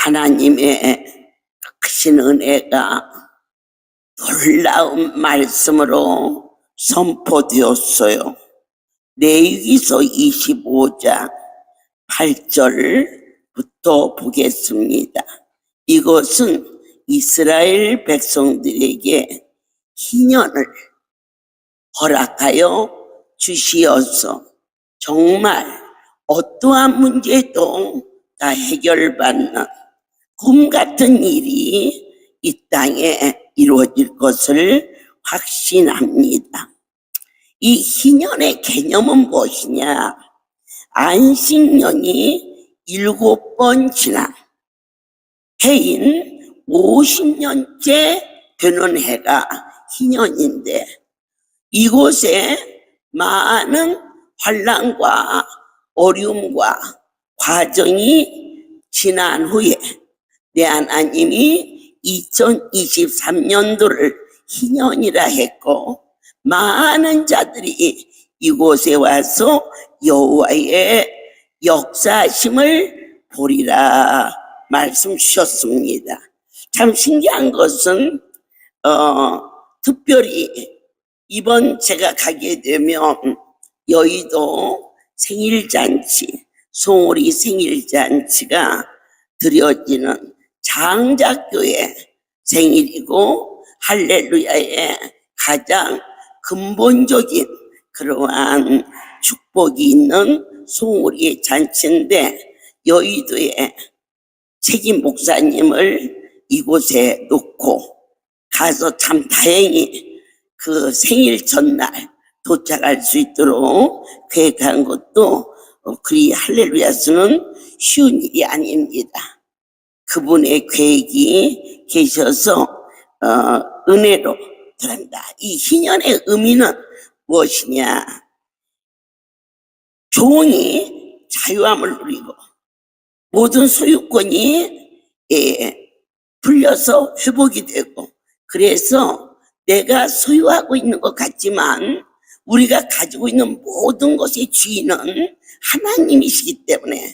하나님의 크신 은혜가 놀라운 말씀으로 선포되었어요. 레위기서 25장 8절부터 보겠습니다. 이것은 이스라엘 백성들에게 희년을 허락하여 주시어서 정말 어떠한 문제도 다 해결받는 꿈 같은 일이 이 땅에 이루어질 것을 확신합니다. 이 희년의 개념은 무엇이냐? 안식년이 7번 지난 해인 50년째 되는 해가 희년인데, 이곳에 많은 환난과 어려움과 과정이 지난 후에 내 하나님이 2023년도를 희년이라 했고, 많은 자들이 이곳에 와서 여호와의 역사심을 보리라 말씀 주셨습니다. 참 신기한 것은 특별히 이번 제가 가게 되면 여의도 생일잔치, 송오리 생일잔치가 드려지는 장자교회 생일이고, 할렐루야의 가장 근본적인 그러한 축복이 있는 송오리 잔치인데, 여의도에 책임 목사님을 이곳에 놓고 가서 참 다행히 그 생일 전날 도착할 수 있도록 계획한 것도 그리 할렐루야스는 쉬운 일이 아닙니다. 그분의 계획이 계셔서 은혜로 들어갑니다. 이 희년의 의미는 무엇이냐? 종이 자유함을 누리고 모든 소유권이 풀려서 회복이 되고, 그래서 내가 소유하고 있는 것 같지만 우리가 가지고 있는 모든 것의 주인은 하나님이시기 때문에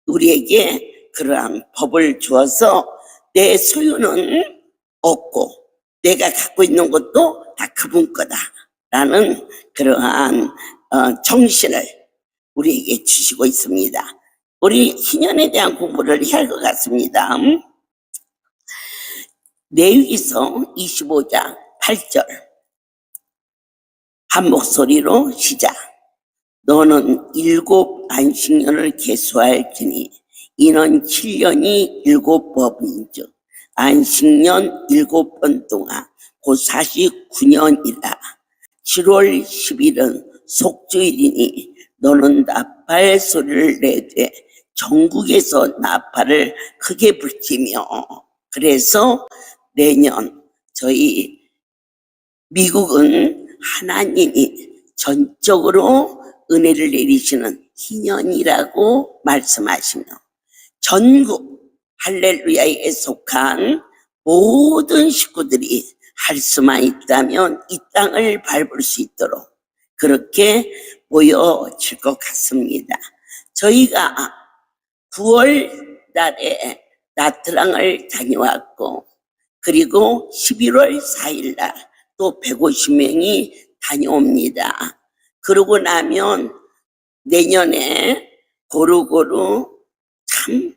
우리에게 그러한 법을 주어서 내 소유는 없고 내가 갖고 있는 것도 다 그분 거다라는 그러한 정신을 우리에게 주시고 있습니다. 우리 희년에 대한 공부를 해야 할 것 같습니다. 레위기서 25장 8절 한 목소리로 시작. 너는 7 안식년을 계수할지니 이는 7년이 7법인즉 안식년 7번 동안 곧 49년이라. 7월 10일은 속주일이니 너는 나팔 소리를 내되 전국에서 나팔을 크게 불지며. 그래서 내년 저희 미국은 하나님이 전적으로 은혜를 내리시는 희년이라고 말씀하시며, 전국 할렐루야에 속한 모든 식구들이 할 수만 있다면 이 땅을 밟을 수 있도록 그렇게 모여질 것 같습니다. 저희가 9월 달에 나트랑을 다녀왔고, 그리고 11월 4일 날 또 150명이 다녀옵니다. 그러고 나면 내년에 고루고루 참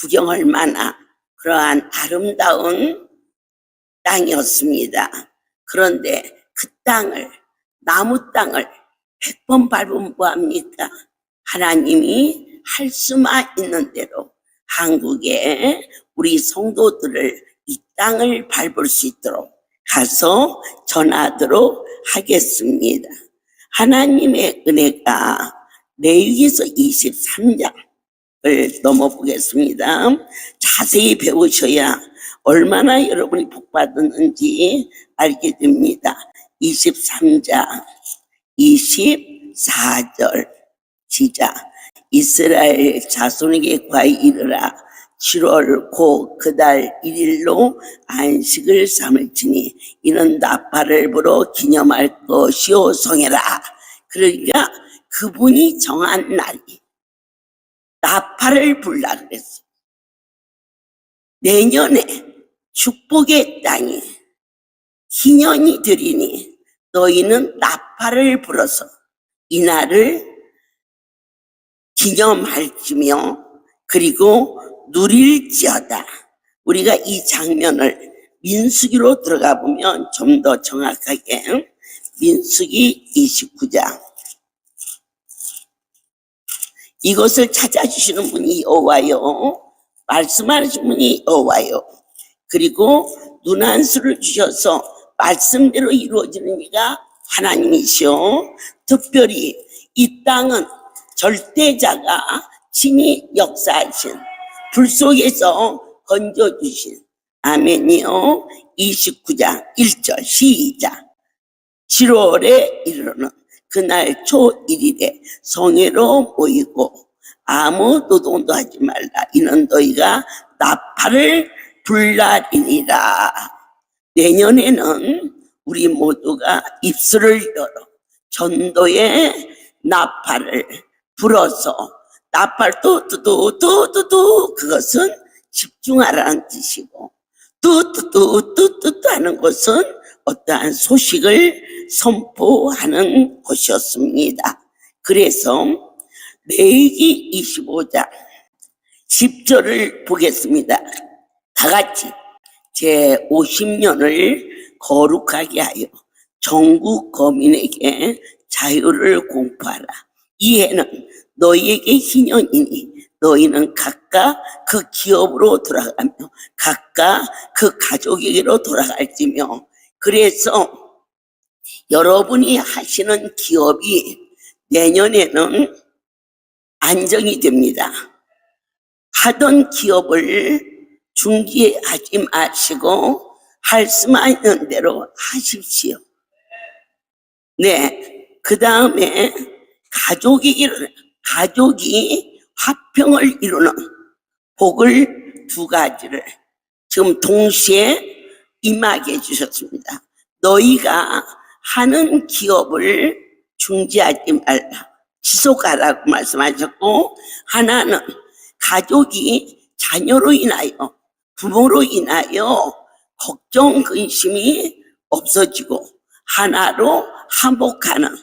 구경할 만한 그러한 아름다운 땅이었습니다. 그런데 그 땅을, 나무 땅을 100번 밟으면 뭐합니까? 하나님이 할 수만 있는 대로 한국에 우리 성도들을 이 땅을 밟을 수 있도록 가서 전하도록 하겠습니다. 하나님의 은혜가 레위기서 23장을 넘어보겠습니다. 자세히 배우셔야 얼마나 여러분이 복받았는지 알게 됩니다. 23장 24절 시작. 이스라엘 자손에게 과히 이르라. 7월 곧 그달 1일로 안식을 삼을지니 이는 나팔을 불어 기념할 것이요 성해라. 그러니까 그분이 정한 날이 나팔을 불라 그랬어요. 내년에 축복의 땅이 희년이 되리니 너희는 나팔을 불어서 이날을 기념할지며 그리고 누릴지어다. 우리가 이 장면을 민수기로 들어가 보면 좀 더 정확하게 민수기 29장 이것을 찾아주시는 분이 여호와요, 말씀하시는 분이 여호와요. 그리고 눈한수를 주셔서 말씀대로 이루어지는 이가 하나님이시오. 특별히 이 땅은 절대자가 친히 역사하신 불 속에서 건져주신 아멘이요. 29장 1절 시작. 7월에 이르는 그날 초 1일에 성회로 모이고 아무 노동도 하지 말라. 이는 너희가 나팔을 불날이니라. 내년에는 우리 모두가 입술을 열어 전도의 나팔을 불어서, 나팔 뚜뚜뚜뚜뚜 그것은 집중하라는 뜻이고, 뚜뚜뚜뚜뚜 하는 것은 어떠한 소식을 선포하는 것이었습니다. 그래서 레위기 25장 10절을 보겠습니다. 다 같이 제50년을 거룩하게 하여 전국 거민에게 자유를 공포하라. 이 해는 너희에게 희년이니 너희는 각각 그 기업으로 돌아가며 각각 그 가족에게로 돌아갈지며. 그래서 여러분이 하시는 기업이 내년에는 안정이 됩니다. 하던 기업을 중지하지 마시고 할 수만 있는 대로 하십시오. 네, 그 다음에 가족이 화평을 이루는 복을 두 가지를 지금 동시에 임하게 해주셨습니다. 너희가 하는 기업을 중지하지 말라, 지속하라고 말씀하셨고, 하나는 가족이 자녀로 인하여 부모로 인하여 걱정 근심이 없어지고 하나로 화목하는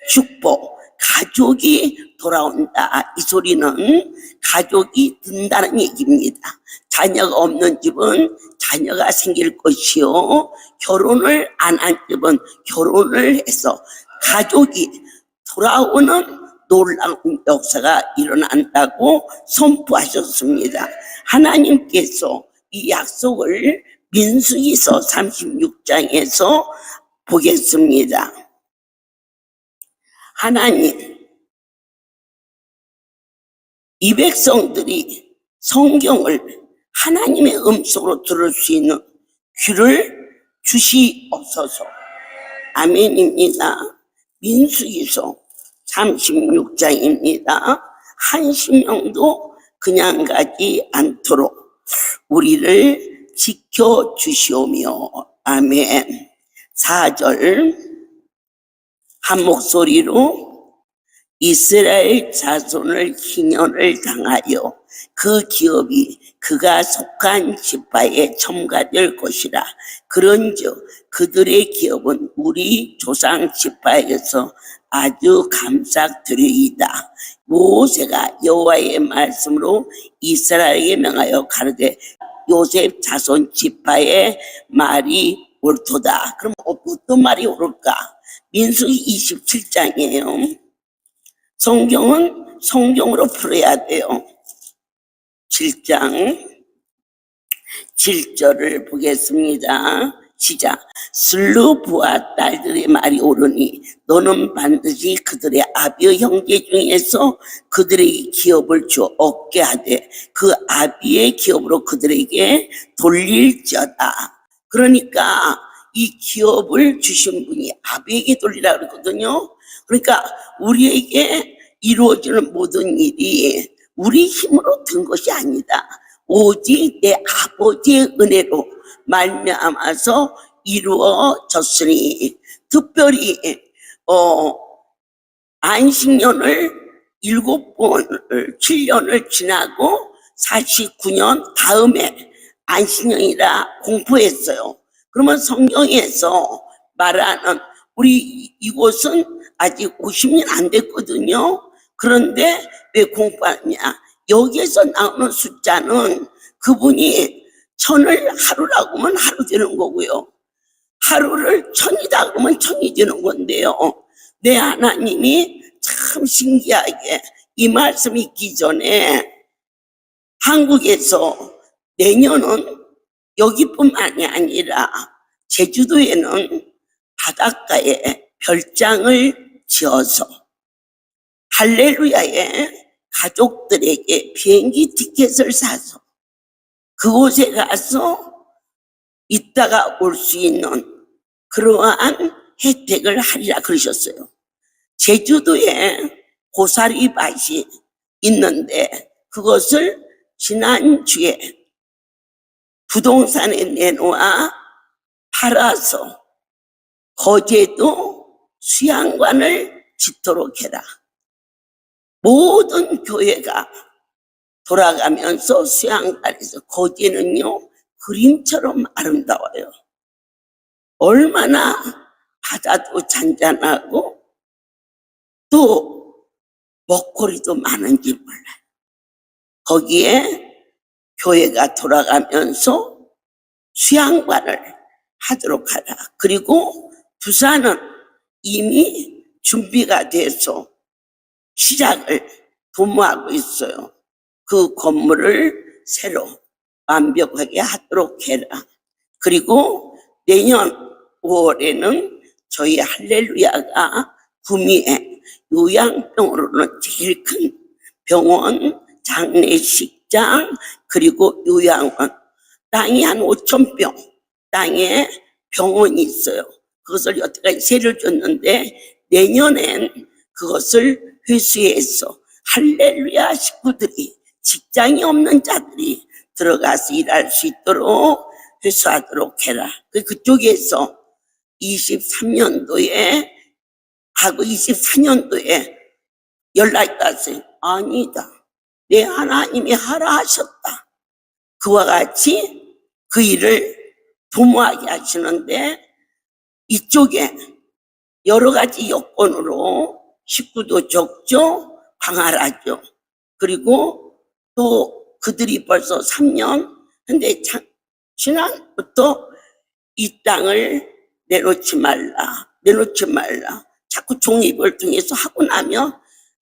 축복, 가족이 돌아온다. 이 소리는 가족이 든다는 얘기입니다. 자녀가 없는 집은 자녀가 생길 것이요, 결혼을 안 한 집은 결혼을 해서 가족이 돌아오는 놀라운 역사가 일어난다고 선포하셨습니다. 하나님께서 이 약속을 민수기서 36장에서 보겠습니다. 하나님, 이 백성들이 성경을 하나님의 음성으로 들을 수 있는 귀를 주시옵소서. 아멘입니다. 민수기서 36장입니다. 한심령도 그냥 가지 않도록 우리를 지켜주시오며. 아멘. 4절 한 목소리로 이스라엘 자손을 희년을 당하여 그 기업이 그가 속한 지파에 첨가될 것이라. 그런즉 그들의 기업은 우리 조상 지파에서 아주 감삭되리이다. 모세가 여호와의 말씀으로 이스라엘에게 명하여 가르되 요셉 자손 지파의 말이 옳도다. 그럼 어떤 말이 옳을까? 민수기 27장이에요. 성경은 성경으로 풀어야 돼요. 7장 7절을 보겠습니다. 시작. 슬루부와 딸들의 말이 옳으니 너는 반드시 그들의 아비의 형제 중에서 그들에게 기업을 주어 얻게 하되 그 아비의 기업으로 그들에게 돌릴지어다. 그러니까 이 기업을 주신 분이 아비에게 돌리라 그랬거든요. 그러니까 우리에게 이루어지는 모든 일이 우리 힘으로 된 것이 아니다. 오직 내 아버지의 은혜로 말미암아서 이루어졌으니. 특별히 안식년을 7년을 지나고 49년 다음에 안식년이라 공포했어요. 그러면 성경에서 말하는 우리 이곳은 아직 50년 안 됐거든요. 그런데 왜 공포하냐? 여기에서 나오는 숫자는 그분이 천을 하루라고 하면 하루 되는 거고요. 하루를 천이다 그러면 천이 되는 건데요. 내 하나님이 참 신기하게 이 말씀이 있기 전에 한국에서 내년은 여기뿐만이 아니라 제주도에는 바닷가에 별장을 지어서 할렐루야에 가족들에게 비행기 티켓을 사서 그곳에 가서 있다가 올 수 있는 그러한 혜택을 하리라 그러셨어요. 제주도에 고사리 밭이 있는데 그것을 지난주에 부동산에 내놓아 팔아서 거제도 수양관을 짓도록 해라. 모든 교회가 돌아가면서 수양관에서 거제는요 그림처럼 아름다워요. 얼마나 바다도 잔잔하고 또 먹거리도 많은지 몰라요. 거기에 교회가 돌아가면서 수양관을 하도록 하라. 그리고 부산은 이미 준비가 돼서 시작을 도모하고 있어요. 그 건물을 새로 완벽하게 하도록 해라. 그리고 내년 5월에는 저희 할렐루야가 구미에 요양병으로는 제일 큰 병원, 장례식장, 그리고 요양원, 땅이 한 5,000평 땅에 병원이 있어요. 그것을 여태까지 세를 줬는데 내년엔 그것을 회수해서 할렐루야 식구들이 직장이 없는 자들이 들어가서 일할 수 있도록 회수하도록 해라. 그쪽에서 23년도에 하고 24년도에 연락이 왔어요. 아니다. 내 하나님이 하라 하셨다. 그와 같이 그 일을 도모하게 하시는데 이쪽에 여러 가지 여건으로 식구도 적죠, 광활하죠. 그리고 또 그들이 벌써 3년, 근데 지난부터 이 땅을 내놓지 말라. 자꾸 종입을 통해서 하고 나면,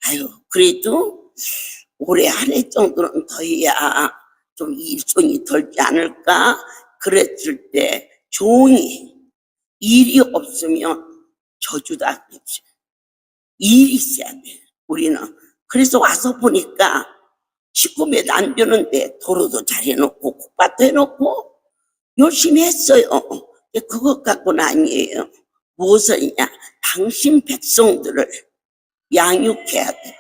아유, 그래도 올해 한 해 정도는 더 해야 좀 일손이 덜지 않을까? 그랬을 때 종이 일이 없으면 저주다 그랬죠. 일이 있어야 돼, 우리는. 그래서 와서 보니까 19m 안 되는데 도로도 잘 해놓고 국밭도 해놓고 열심히 했어요. 그것 갖고는 아니에요. 무엇이냐? 당신 백성들을 양육해야 돼,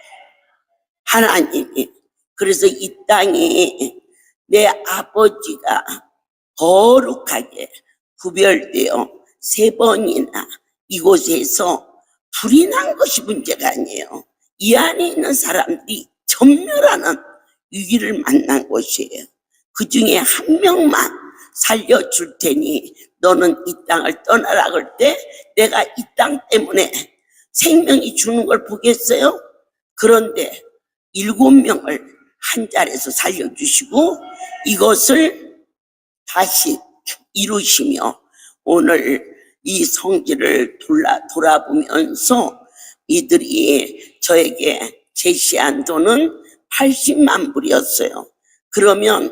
하나님이. 그래서 이 땅이 내 아버지가 거룩하게 구별되어 3번이나 이곳에서 불이 난 것이 문제가 아니에요. 이 안에 있는 사람들이 전멸하는 위기를 만난 것이에요. 그 중에 한 명만 살려줄 테니 너는 이 땅을 떠나라 그럴 때 내가 이 땅 때문에 생명이 주는 걸 보겠어요? 그런데 7명을 한 자리에서 살려주시고 이것을 다시 이루시며 오늘 이 성지를 돌아보면서 이들이 저에게 제시한 돈은 80만 불이었어요. 그러면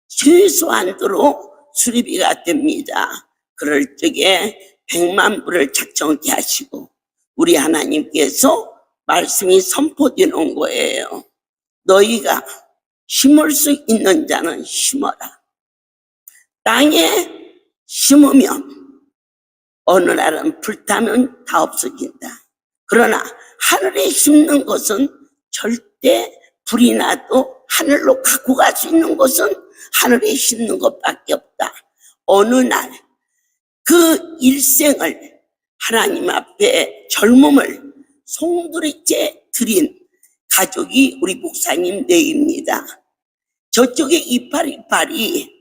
최소한도로 수리비가 됩니다. 그럴 적에 100만 불을 작정케 하시고 우리 하나님께서 말씀이 선포되는 거예요. 너희가 심을 수 있는 자는 심어라. 땅에 심으면 어느 날은 불타면 다 없어진다. 그러나 하늘에 심는 것은 절대 불이 나도 하늘로 갖고 갈 수 있는 것은 하늘에 심는 것밖에 없다. 어느 날 그 일생을 하나님 앞에 젊음을 송두리째 드린 가족이 우리 목사님 네입니다. 저쪽에 이파리파리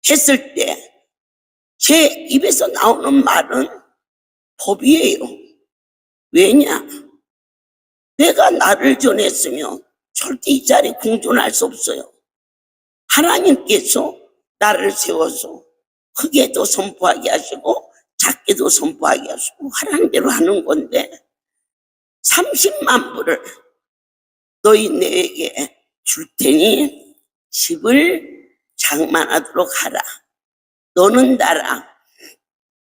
했을 때 제 입에서 나오는 말은 법이에요. 왜냐? 내가 나를 전했으면 절대 이 자리에 공존할 수 없어요. 하나님께서 나를 세워서 크게도 선포하게 하시고 작게도 선포하게 하시고 하라는 대로 하는 건데 30만 불을 너희 내게 줄 테니 집을 장만하도록 하라. 너는 나랑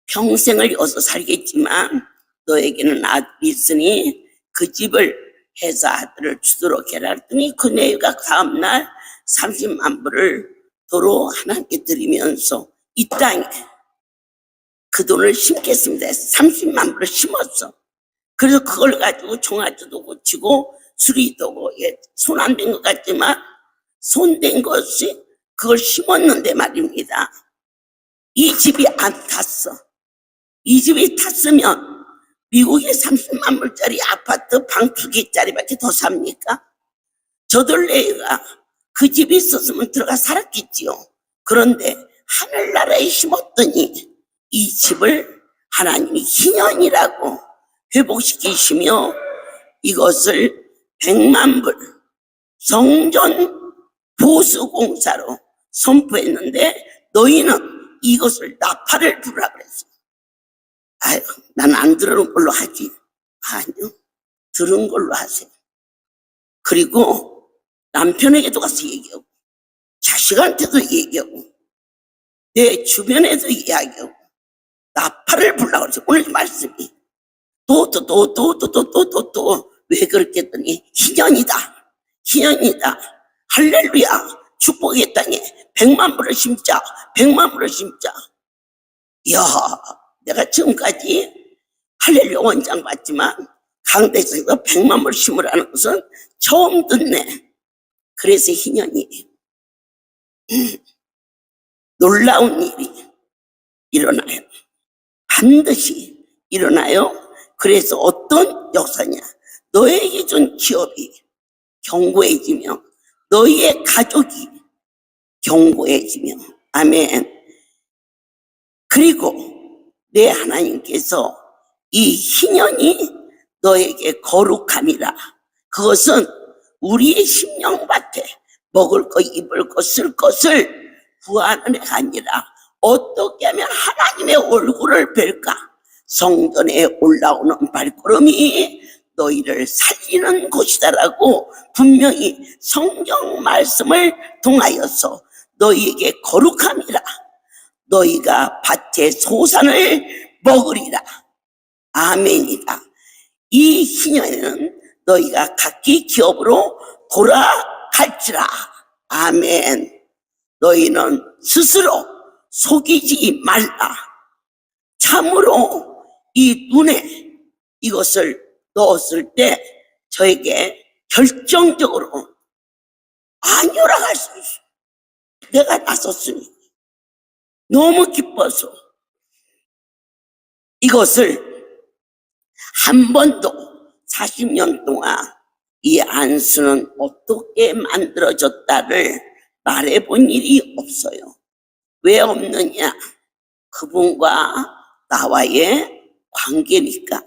평생을 여기서 살겠지만 너에게는 아들이 있으니 그 집을 해서 아들을 주도록 해라 했더니 그 내가 다음날 30만 불을 도로 하나님께 드리면서 이 땅에 그 돈을 심겠습니다 해서 30만 불을 심었어. 그래서 그걸 가지고 종아리도 고치고 수리도 손 안 댄 것 같지만 손댄 것이 그걸 심었는데 말입니다. 이 집이 안 탔어. 이 집이 탔으면 미국에 30만 불짜리 아파트 방 2개짜리밖에 더 삽니까? 저들레가 그 집이 있었으면 들어가 살았겠지요. 그런데 하늘나라에 심었더니 이 집을 하나님이 희년이라고 회복시키시며 이것을 100만 불 성전 보수공사로 선포했는데 너희는 이것을 나팔을 부르라 그랬어. 아유, 난 안 들은 걸로 하지. 아니요, 들은 걸로 하세요. 그리고 남편에게도 가서 얘기하고 자식한테도 얘기하고 내 주변에도 이야기하고 나팔을 부르라 그랬어. 오늘 말씀이 또 왜 그렇게 했더니 희년이다. 희년이다. 할렐루야. 축복의 땅에 100만 불을 심자. 100만 불을 심자. 이야, 내가 지금까지 할렐루야 원장 봤지만 강대에서 100만 불을 심으라는 것은 처음 듣네. 그래서 희년이에요. 놀라운 일이 일어나요. 반드시 일어나요. 그래서 어떤 역사냐? 너에게 준 기업이 견고해지며 너희의 가족이 견고해지며 아멘. 그리고 내 하나님께서 이 희년이 너에게 거룩함이라. 그것은 우리의 심령밭에 먹을 것, 입을 것, 쓸 것을 구하는 애가 아니라 어떻게 하면 하나님의 얼굴을 뵐까? 성전에 올라오는 발걸음이 너희를 살리는 곳이다라고 분명히 성경 말씀을 통하여서 너희에게 거룩함이라. 너희가 밭의 소산을 먹으리라. 아멘이다. 이 희년에는 너희가 각기 기업으로 돌아갈지라. 아멘. 너희는 스스로 속이지 말라. 참으로 이 눈에 이것을 넣었을 때 저에게 결정적으로 아니오라고 할 수 있어요. 내가 나섰으니 너무 기뻐서 이것을 한 번도 40년 동안 이 안수는 어떻게 만들어졌다를 말해본 일이 없어요. 왜 없느냐? 그분과 나와의 관계니까.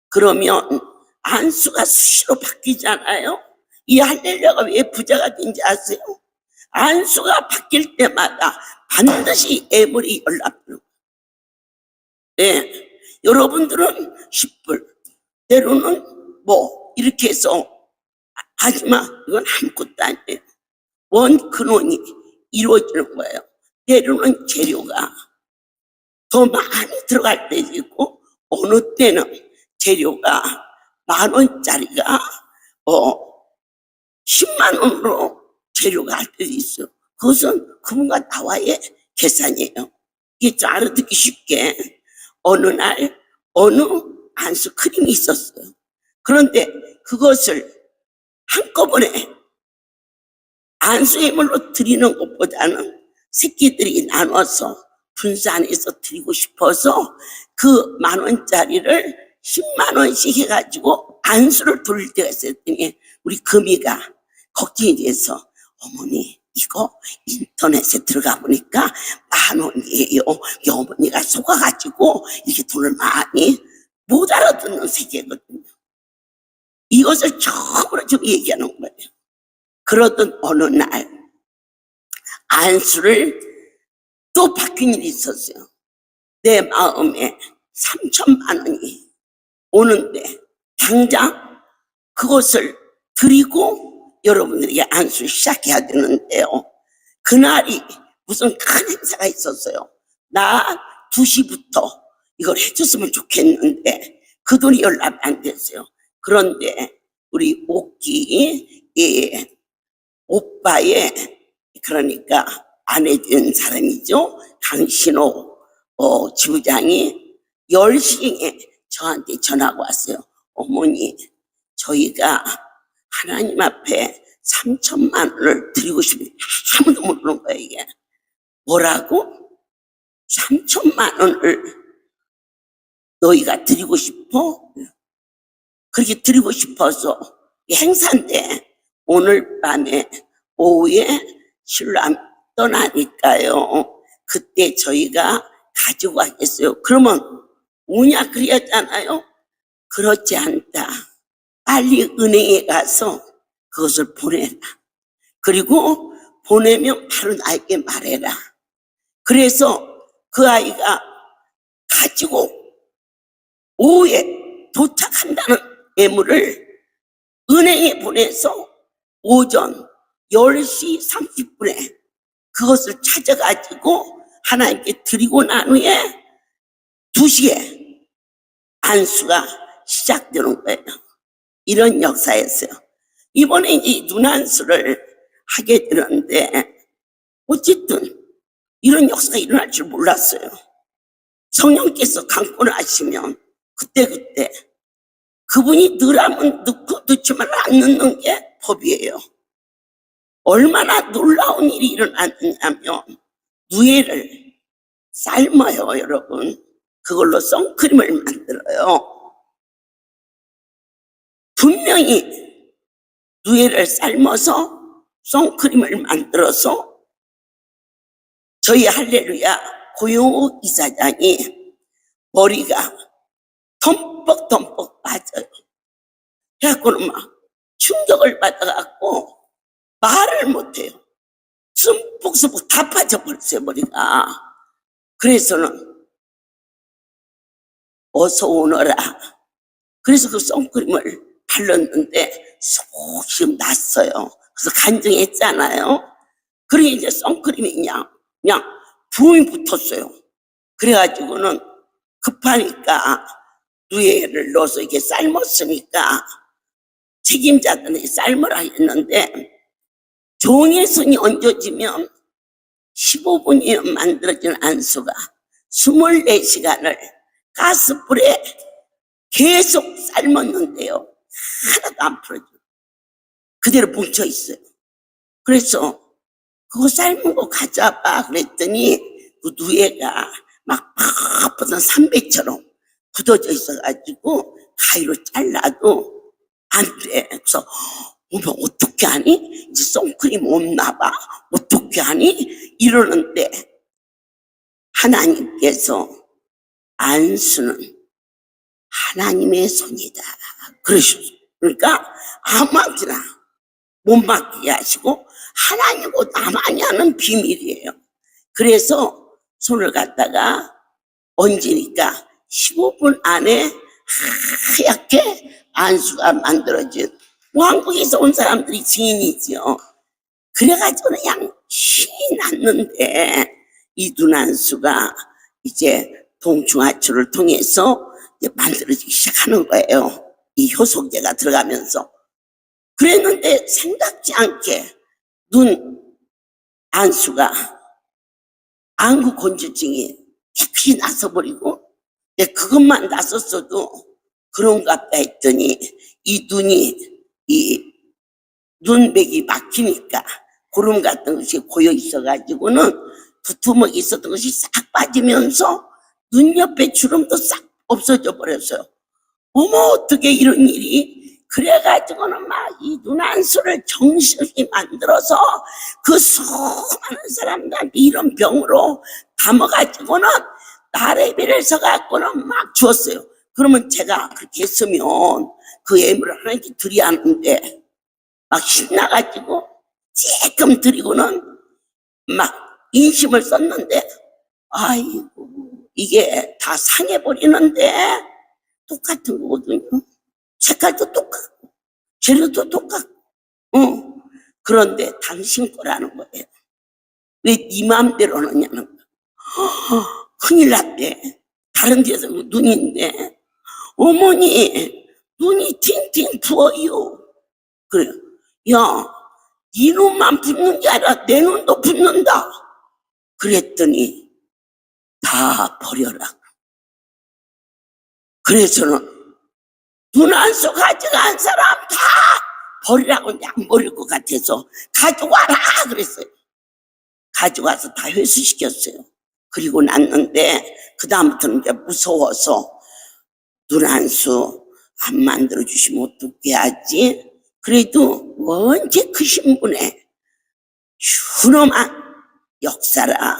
그러면 안수가 수시로 바뀌잖아요. 이 할렐루야가 왜 부자가 된지 아세요? 안수가 바뀔 때마다 반드시 애물이 연락돼요. 네. 여러분들은 10불, 때로는 뭐 이렇게 해서 하지만 이건 아무것도 아니에요. 원 근원이 이루어지는 거예요. 때로는 재료가 더 많이 들어갈 때도 있고 어느 때는 재료가 10,000원짜리가 10만 원으로 재료가 할 때도 있어요. 그것은 그분과 나와의 계산이에요. 이게 좀 알아듣기 쉽게 어느 날 어느 안수 크림이 있었어요. 그런데 그것을 한꺼번에 안수예물로 드리는 것보다는 새끼들이 나눠서 분산해서 드리고 싶어서 그 10,000원짜리를 10만 원씩 해가지고 안수를 돌릴 때가 있었더니 우리 금이가 걱정이 돼서 어머니 이거 인터넷에 들어가 보니까 10,000원이에요. 이 어머니가 속아가지고 이렇게 돈을 많이 못 알아듣는 세계거든요. 이것을 처음으로 좀 얘기하는 거예요. 그러던 어느 날 안수를 또 바뀐 일이 있었어요. 내 마음에 3,000만 원이 오는데 당장 그것을 드리고 여러분들에게 안수를 시작해야 되는데요. 그날이 무슨 큰 행사가 있었어요. 나 2시부터 이걸 해줬으면 좋겠는데 그 돈이 연락이 안 됐어요. 그런데 우리 옥기 오빠의 그러니까 아내 된 사람이죠. 강신호 지부장이 10시에 저한테 전화가 왔어요. 어머니, 저희가 하나님 앞에 3,000만 원을 드리고 싶은데 아무도 모르는 거예요. 이게 뭐라고? 3,000만 원을 너희가 드리고 싶어? 그렇게 드리고 싶어서 행사인데 오늘 밤에 오후에 신랑 떠나니까요. 그때 저희가 가지고 가겠어요. 그러면 오냐 그랬잖아요. 그렇지 않다. 빨리 은행에 가서 그것을 보내라. 그리고 보내면 바로 나에게 말해라. 그래서 그 아이가 가지고 오후에 도착한다는 예물을 은행에 보내서 오전 10시 30분에 그것을 찾아가지고 하나님께 드리고 난 후에 2시에 안수가 시작되는 거예요. 이런 역사였어요. 이번에 이 눈안수를 하게 되는데 어쨌든 이런 역사가 일어날 줄 몰랐어요. 성령께서 강권을 하시면 그때그때 그분이 넣으라면 넣고 넣지만 안 넣는 게 법이에요. 얼마나 놀라운 일이 일어났냐면 누에를 삶아요, 여러분. 그걸로 선크림을 만들어요. 분명히 누에를 삶아서 선크림을 만들어서 저희 할렐루야 고용욱 이사장이 머리가 덤뻑덤뻑 빠져요. 그래갖고는 막 충격을 받아갖고 말을 못해요. 숨푹숨푹 다 빠져버렸어요, 머리가. 그래서는 어서 오너라. 그래서 그 선크림을 발랐는데 속이 좀 났어요. 그래서 간증했잖아요. 그러게 이제 선크림이 그냥 부음이 붙었어요. 그래가지고는 급하니까 누에를 넣어서 이렇게 삶았으니까 책임자들이 삶으라 했는데 종의 손이 얹어지면 15분이면 만들어진 안수가 24시간을 가스불에 계속 삶았는데요. 하나도 안 풀어져요. 그대로 뭉쳐있어요. 그래서 그거 삶은 거 가져와봐 그랬더니 그 누에가 막 바쁘던 삼배처럼 굳어져 있어가지고 가위로 잘라도 안 돼. 그래서 어머 어떻게 하니? 이제 선크림 없나 봐. 어떻게 하니? 이러는데 하나님께서 안수는 하나님의 손이다 그러셨어요. 그러니까 아무한테나 못 맡기게 하시고 하나님과 나만이 하는 비밀이에요. 그래서 손을 갖다가 얹으니까 15분 안에 하얗게 안수가 만들어진 왕국에서 온 사람들이 증인이죠. 그래가지고 그냥 신이 났는데 이 눈안수가 이제 동충하초를 통해서 이제 만들어지기 시작하는 거예요. 이 효소제가 들어가면서. 그랬는데 생각지 않게 눈 안수가 안구 건조증이 깨끗이 나서버리고 그것만 나섰어도 그런가 보다 했더니 이 눈이 이 눈백이 막히니까 고름 같은 것이 고여 있어가지고는 두툼하게 있었던 것이 싹 빠지면서 눈 옆에 주름도 싹 없어져 버렸어요. 어머 어떻게 이런 일이 그래가지고는 막 이 눈안수를 정신없이 만들어서 그 수많은 사람들한테 이런 병으로 담아가지고는 나래비를 서갖고는 막 주었어요. 그러면 제가 그렇게 했으면 그 예물을 하나님께 드려야 하는데 막 신나가지고 조금 드리고는 막 인심을 썼는데 아이고 이게 다 상해버리는데 똑같은 거거든요. 색깔도 똑같고 재료도 똑같고 그런데 당신 거라는 거예요. 왜 네 마음대로 하느냐는 거예요. 큰일 났대. 다른 데서 눈인데 어머니 눈이 팅팅 부어요. 그래요. 야, 네 눈만 붓는 게 아니라 내 눈도 붓는다. 그랬더니 다 버려라. 그래서는 눈안수 가져간 사람 다 버리라고 안 버릴 것 같아서 가져와라 그랬어요. 가져와서 다 회수시켰어요. 그리고 났는데 그 다음부터는 이제 무서워서 눈안수 안 만들어주시면 어떻게 하지? 그래도 언제 크신 분의 준엄한 역사라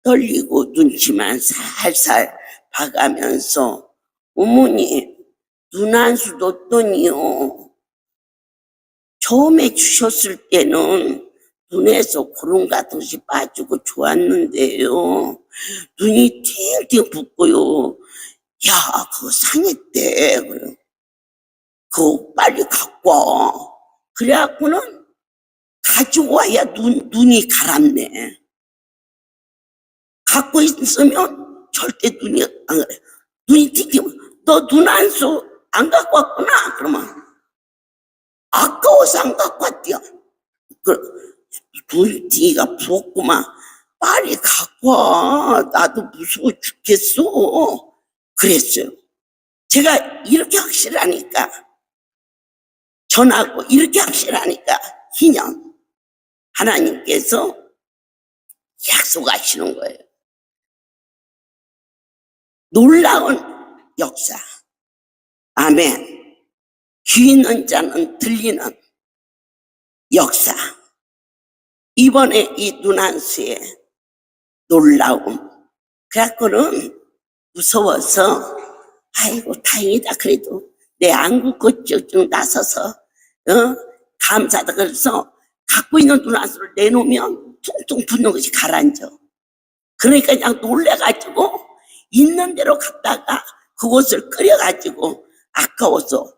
떨리고 눈치만 살살 봐가면서 어머니 눈안수 뒀더니요 처음에 주셨을 때는 눈에서 구름 같은 것이 빠지고 좋았는데요 눈이 팅팅 붓고요 야 그거 상했대 그래. 그거 빨리 갖고 와 그래갖고는 가지고 와야 눈이 가랍네. 갖고 있으면 절대 눈이 안 그래. 눈이 팅팅 너 눈안수 안 갖고 왔구나 그러면 아까워서 안 갖고 왔대요. 눈띠가 부었구만 빨리 갖고 와 나도 무서워 죽겠어 그랬어요. 제가 이렇게 확실하니까 전하고 이렇게 확실하니까 희년 하나님께서 약속하시는 거예요. 놀라운 역사. 아멘. 귀 있는 자는 들리는 역사. 이번에 이 눈안수의 놀라움. 그래갖고는 무서워서 아이고 다행이다 그래도 내 안구 쭉 나서서 감사하다 그래서 갖고 있는 눈안수를 내놓으면 퉁퉁 붓는 것이 가라앉아. 그러니까 그냥 놀래가지고 있는 대로 갔다가 그곳을 끓여가지고 아까워서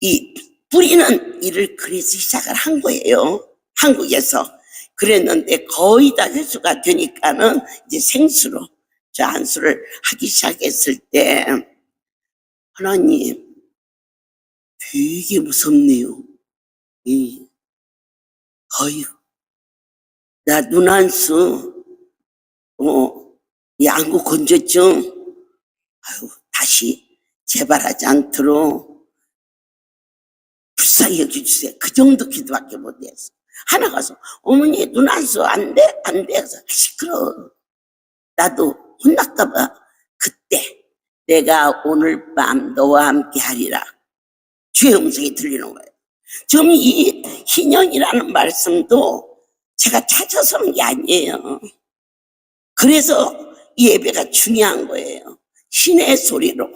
이 뿌리는 일을 그래서 시작을 한 거예요. 한국에서. 그랬는데 거의 다 회수가 되니까는 이제 생수로 저 안수를 하기 시작했을 때 하나님 되게 무섭네요. 어이구 나 눈안수 이 안구 건조증 아유 다시 재발하지 않도록 불쌍히 여겨주세요. 그 정도 기도밖에 못했어. 하나 가서 어머니 눈안수 안 돼? 안 돼? 그래서 시끄러워. 나도 혼날까봐 그때 내가 오늘 밤 너와 함께 하리라 주의 음성이 들리는 거예요. 지금 이 희년이라는 말씀도 제가 찾아서 한 게 아니에요. 그래서 이 예배가 중요한 거예요. 신의 소리로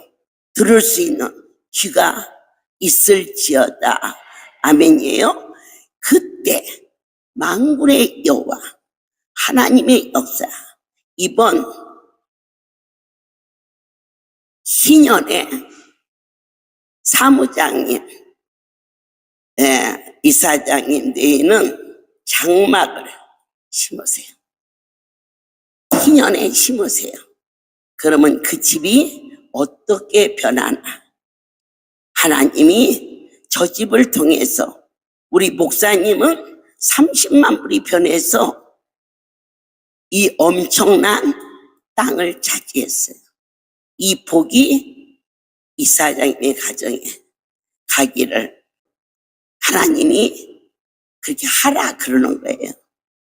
들을 수 있는 귀가 있을지어다. 아멘이에요. 그때 만군의 여호와 하나님의 역사 이번 희년에 사무장님 이사장님 내에는 장막을 심으세요. 희년에 심으세요. 그러면 그 집이 어떻게 변하나. 하나님이 저 집을 통해서 우리 목사님은 30만 불이 변해서 이 엄청난 땅을 차지했어요. 이 복이 이사장님의 가정에 가기를 하나님이 그렇게 하라 그러는 거예요.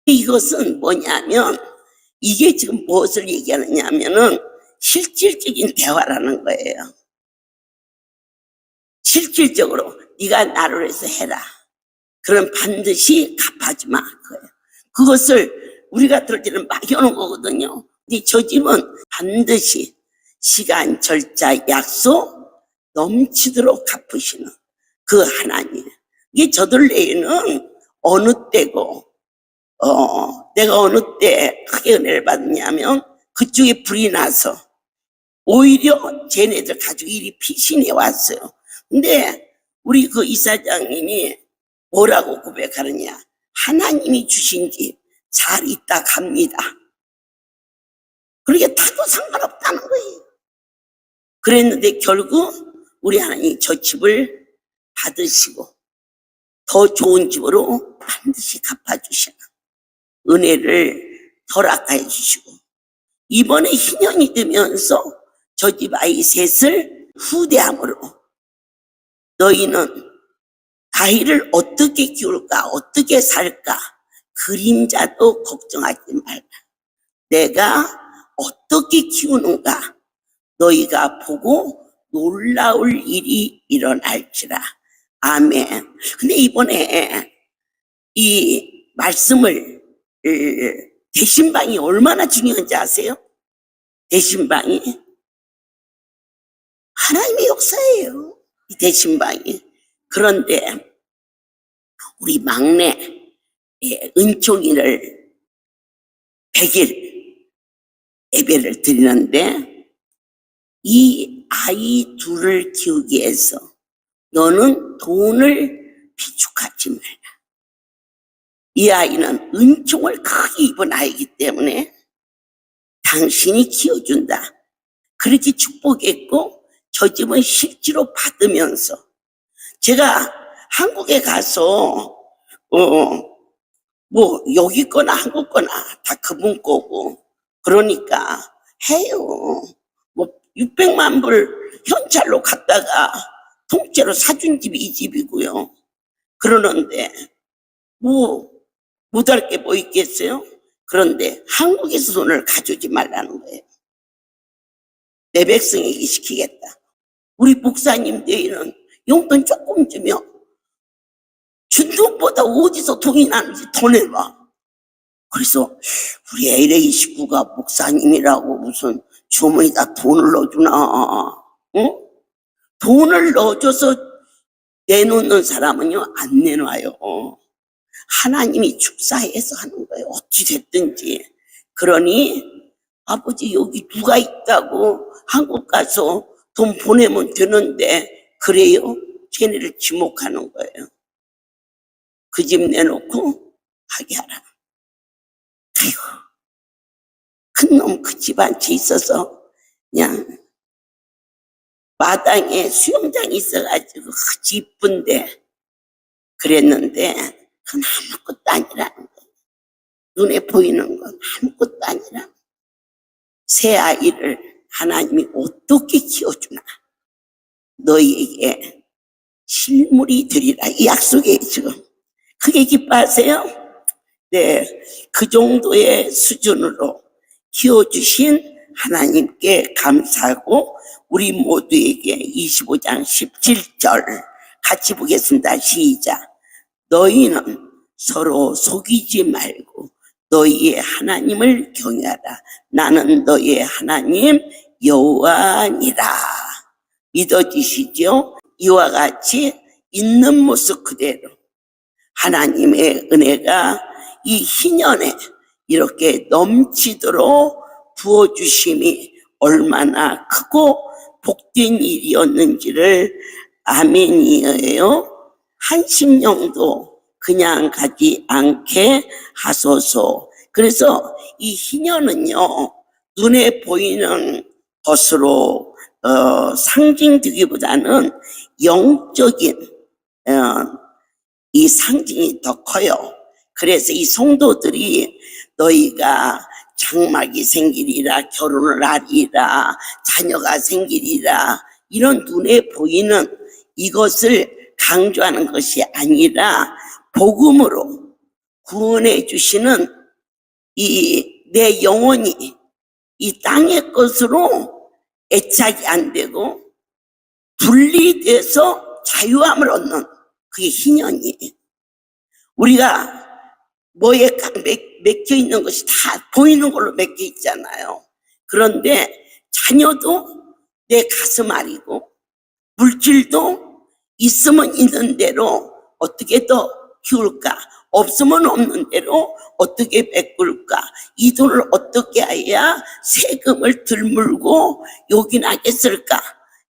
이것은 뭐냐면 이게 지금 무엇을 얘기하느냐면은 실질적인 대화라는 거예요. 실질적으로 네가 나를 위해서 해라. 그럼 반드시 갚아주마. 그거예요. 그것을 우리가 들을 때는 막여놓은 거거든요. 근데 저 집은 반드시 시간, 절차, 약속 넘치도록 갚으시는 그 하나님. 이게 저들 내에는 어느 때고, 내가 어느 때 크게 은혜를 받느냐면 그쪽에 불이 나서 오히려 쟤네들 가지고 일이 피신해 왔어요. 근데 우리 그 이사장님이 뭐라고 고백하느냐. 하나님이 주신 집 잘 있다 갑니다. 그러게 타도 상관없다는 거예요. 그랬는데 결국 우리 하나님이 저 집을 받으시고 더 좋은 집으로 반드시 갚아주시는 은혜를 허락해 주시고 이번에 희년이 되면서 저 집 아이 셋을 후대함으로 너희는 아이를 어떻게 키울까 어떻게 살까 그림자도 걱정하지 말라. 내가 어떻게 키우는가 너희가 보고 놀라울 일이 일어날지라. 아멘. 근데 이번에 이 말씀을 대신방이 얼마나 중요한지 아세요? 대신방이 하나님의 역사예요. 이 대신방이. 그런데 우리 막내 은총이를 100일 예배를 드리는데 이 아이 둘을 키우기 위해서 너는 돈을 비축하지 말라. 이 아이는 은총을 크게 입은 아이이기 때문에 당신이 키워준다. 그렇게 축복했고 저 집은 실제로 받으면서 제가 한국에 가서 뭐 여기 거나 한국 거나 다 그분 거고 그러니까 해요. 뭐 600만 불 현찰로 갖다가 통째로 사준 집이 이 집이고요. 그러는데 뭐 못할 게 뭐 있겠어요? 그런데 한국에서 돈을 가져오지 말라는 거예요. 내 백성에게 시키겠다. 우리 목사님 내에는 용돈 조금 주면 준 돈보다 어디서 돈이 나는지 더 내봐. 그래서 우리 LA 식구가 목사님이라고 무슨 주머니에다 돈을 넣어주나? 응? 돈을 넣어줘서 내놓는 사람은요 안 내놔요. 하나님이 축사해서 하는 거예요. 어찌 됐든지. 그러니 아버지 여기 누가 있다고 한국 가서 돈 보내면 되는데 그래요? 쟤네를 지목하는 거예요. 그 집 내놓고 하게 하라. 아이고 큰 놈 그 집안에 있어서 그냥 마당에 수영장이 있어가지고 아주 이쁜데 그랬는데 그건 아무것도 아니라는 거예요. 눈에 보이는 건 아무것도 아니라 새 아이를 하나님이 어떻게 키워주나 너희에게 실물이 되리라. 이 약속이에요. 지금 크게 기뻐하세요? 네, 그 정도의 수준으로 키워주신 하나님께 감사하고 우리 모두에게 25장 17절 같이 보겠습니다. 시작. 너희는 서로 속이지 말고 너희의 하나님을 경외하라. 나는 너희의 하나님 여호와니라. 믿어지시죠? 이와 같이 있는 모습 그대로 하나님의 은혜가 이 희년에 이렇게 넘치도록 부어주심이 얼마나 크고 복된 일이었는지를 아멘이에요. 한 심령도 그냥 가지 않게 하소서. 그래서 이 희년은요 눈에 보이는 것으로 상징되기보다는 영적인 이 상징이 더 커요. 그래서 이 성도들이 너희가 장막이 생기리라, 결혼을 하리라, 자녀가 생기리라 이런 눈에 보이는 이것을 강조하는 것이 아니라 복음으로 구원해 주시는 이 내 영혼이 이 땅의 것으로 애착이 안 되고 분리돼서 자유함을 얻는 그게 희년이에요. 우리가 뭐에 맥혀 있는 것이 다 보이는 걸로 맥혀 있잖아요. 그런데 자녀도 내 가슴 아리고 물질도 있으면 있는 대로 어떻게 더 키울까, 없으면 없는 대로 어떻게 메꿀까, 이 돈을 어떻게 해야 세금을 덜 물고 요긴하게 쓸까,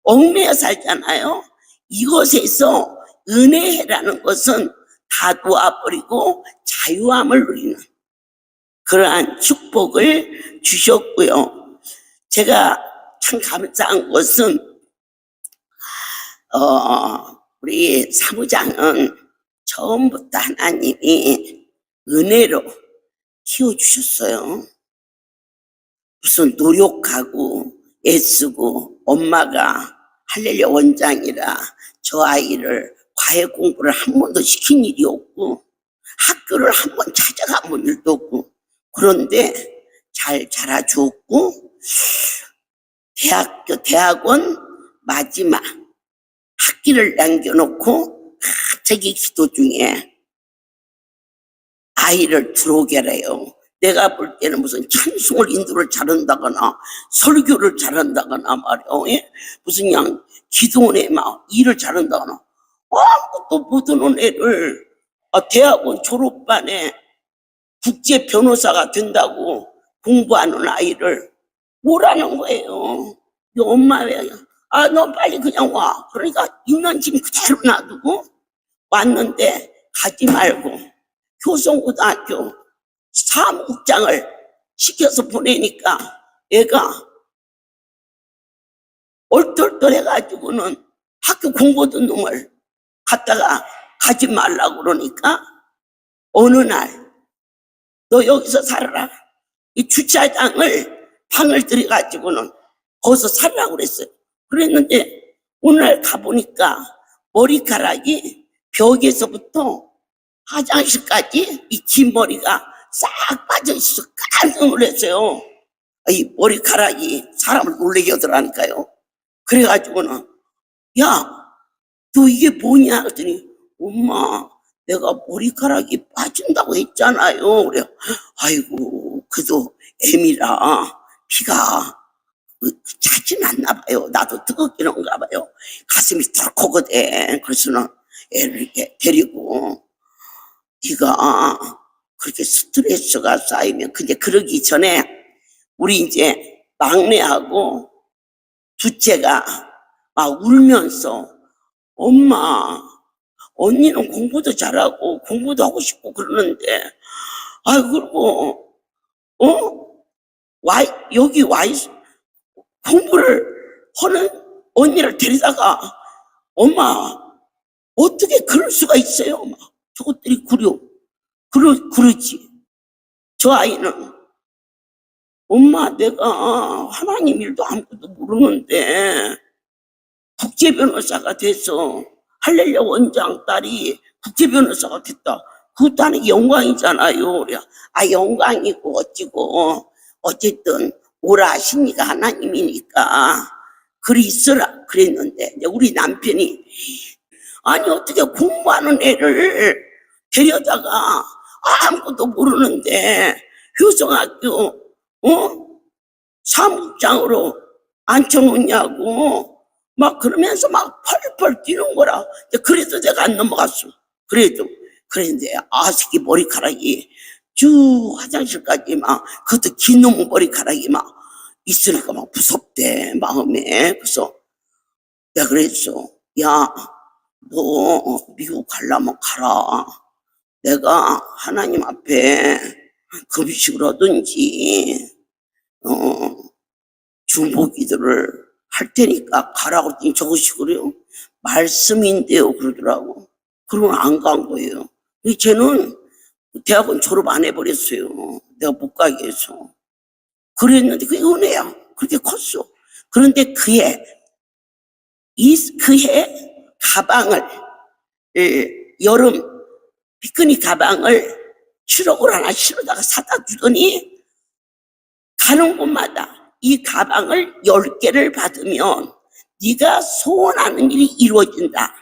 얽매여 살잖아요. 이것에서 은혜라는 것은 다 놓아버리고 자유함을 누리는 그러한 축복을 주셨고요. 제가 참 감사한 것은 우리 사무장은 처음부터 하나님이 은혜로 키워주셨어요. 무슨 노력하고 애쓰고, 엄마가 할렐루야 원장이라 저 아이를 과외 공부를 한 번도 시킨 일이 없고 학교를 한 번 찾아가 본 일도 없고, 그런데 잘 자라주었고, 대학원 마지막 학기를 남겨놓고 갑자기 기도 중에 아이를 들어오게 해요. 내가 볼 때는 무슨 찬송을 인도를 잘한다거나 설교를 잘한다거나 말이야, 무슨 그냥 기도원에 막 일을 잘한다거나 아무것도 못하는 애를 대학원 졸업반에 국제 변호사가 된다고 공부하는 아이를 뭐라는 거예요. 엄마 왜? 너 빨리 그냥 와. 그러니까 있는 짐 그대로 놔두고 왔는데 가지 말고 교성고등학교 사무국장을 시켜서 보내니까 애가 얼떨떨해가지고는 학교 공부 듣는 놈을 갖다가 가지 말라고 그러니까 어느 날 너 여기서 살아라. 이 주차장을 방을 들여가지고는 거기서 살라고 그랬어요. 그랬는데 오늘 가보니까 머리카락이 벽에서부터 화장실까지 이 긴 머리가 싹 빠져있어서 깜짝 놀랐어요. 이 머리카락이 사람을 놀라게 하더라니까요. 그래가지고는 야, 너 이게 뭐냐 그랬더니 엄마 내가 머리카락이 빠진다고 했잖아요. 그래. 아이고 그래도 애미라 피가 차진 않나 봐요. 나도 뜨겁긴 한가 봐요. 가슴이 덜컥거든. 그래서는 애를 이렇게 데리고 네가 그렇게 스트레스가 쌓이면, 근데 그러기 전에 우리 이제 막내하고 둘째가 막 울면서 엄마 언니는 공부도 잘하고 공부도 하고 싶고 그러는데 그리고 여기 와 공부를 하는 언니를 데리다가 엄마 어떻게 그럴 수가 있어요? 막 저것들이 그러지. 저 아이는 엄마 내가 하나님 일도 아무것도 모르는데 국제 변호사가 돼서 할렐루야 원장 딸이 국제 변호사가 됐다. 그것도 하는 영광이잖아요. 그래. 영광이고 어찌고 어쨌든 오라 하시니까 하나님이니까 그리 있어라 그랬는데 우리 남편이 아니 어떻게 공부하는 애를 데려다가 아무것도 모르는데 효성학교 사무장으로 앉혀놓냐고 막 그러면서 막 펄펄 뛰는 거라. 그래도 내가 안 넘어갔어. 그랬는데 새끼 머리카락이 쭉 화장실까지 막 그것도 긴 놈 머리카락이 막 있으니까 막 무섭대 마음에. 그래서 내가 그랬어. 야, 너 미국 가려면 가라. 내가 하나님 앞에 금식을 하든지 중보기도를 할 테니까 가라고 했더니 저것이 그래요? 말씀인데요 그러더라고. 그러고 안 간 거예요. 쟤는 대학원 졸업 안 해버렸어요. 내가 못 가게 해서. 그랬는데 그게 은혜야. 그렇게 컸어. 그런데 그해 가방을 여름 피크닉 가방을 7억을 하나 실어다가 사다 주더니 가는 곳마다 이 가방을 10개를 받으면 네가 소원하는 일이 이루어진다.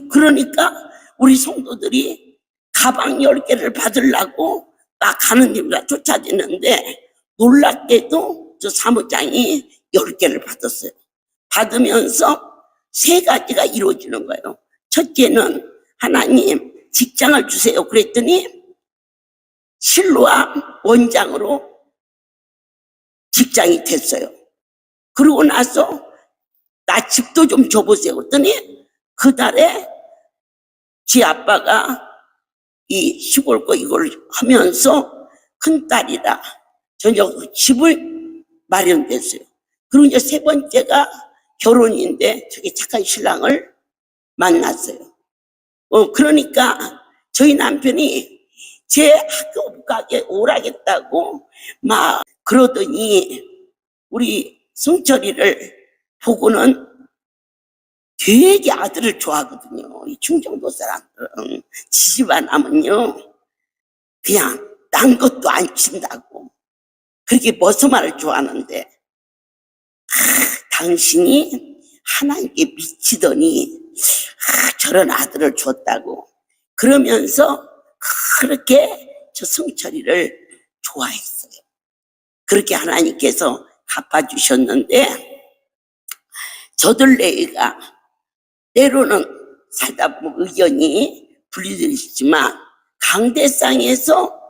그러니까 우리 성도들이 가방 10개를 받으려고 막 가는 데마다 쫓아지는데 놀랍게도 저 사무장이 10개를 받았어요. 받으면서 세 가지가 이루어지는 거예요. 첫째는 하나님 직장을 주세요. 그랬더니 실로암 원장으로 직장이 됐어요. 그러고 나서 나 집도 좀 줘보세요. 그랬더니 그 달에 지 아빠가 이 시골 거 이걸 하면서 큰딸이라 저녁 집을 마련됐어요. 그리고 이제 세 번째가 결혼인데 저기 착한 신랑을 만났어요. 그러니까 저희 남편이 제 학교 못 가게 오라겠다고 막 그러더니 우리 승철이를 보고는 되게 아들을 좋아하거든요. 이 충청도 사람들은 지집안 하면요 그냥 난 것도 안 친다고 그렇게 머스말을 좋아하는데 당신이 하나님께 미치더니 저런 아들을 줬다고 그러면서 그렇게 저 승철이를 좋아했어요. 그렇게 하나님께서 갚아주셨는데 저들레이가 때로는 살다 보면 의견이 분리되시지만 강대상에서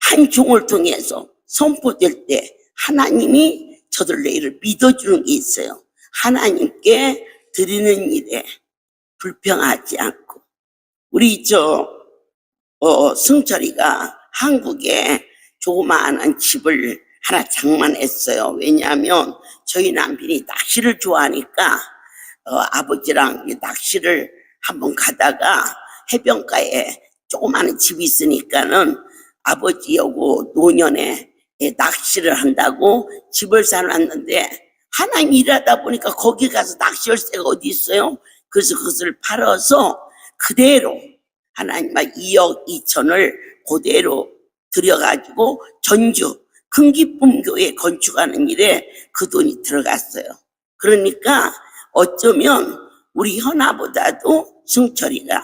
한 종을 통해서 선포될 때 하나님이 저들레이를 믿어주는 게 있어요. 하나님께 드리는 일에 불평하지 않고 우리 승철이가 한국에 조그마한 집을 하나 장만했어요. 왜냐하면 저희 남편이 낚시를 좋아하니까 아버지랑 낚시를 한번 가다가 해변가에 조그마한 집이 있으니까는 아버지하고 노년에 낚시를 한다고 집을 사놨는데 하나님 일하다 보니까 거기 가서 낚시 열쇠가 어디 있어요? 그래서 그것을 팔아서 그대로 하나님 막 2억 2천을 그대로 들여가지고 전주 큰기쁨교회 건축하는 일에 그 돈이 들어갔어요. 그러니까 어쩌면 우리 현아보다도 승철이가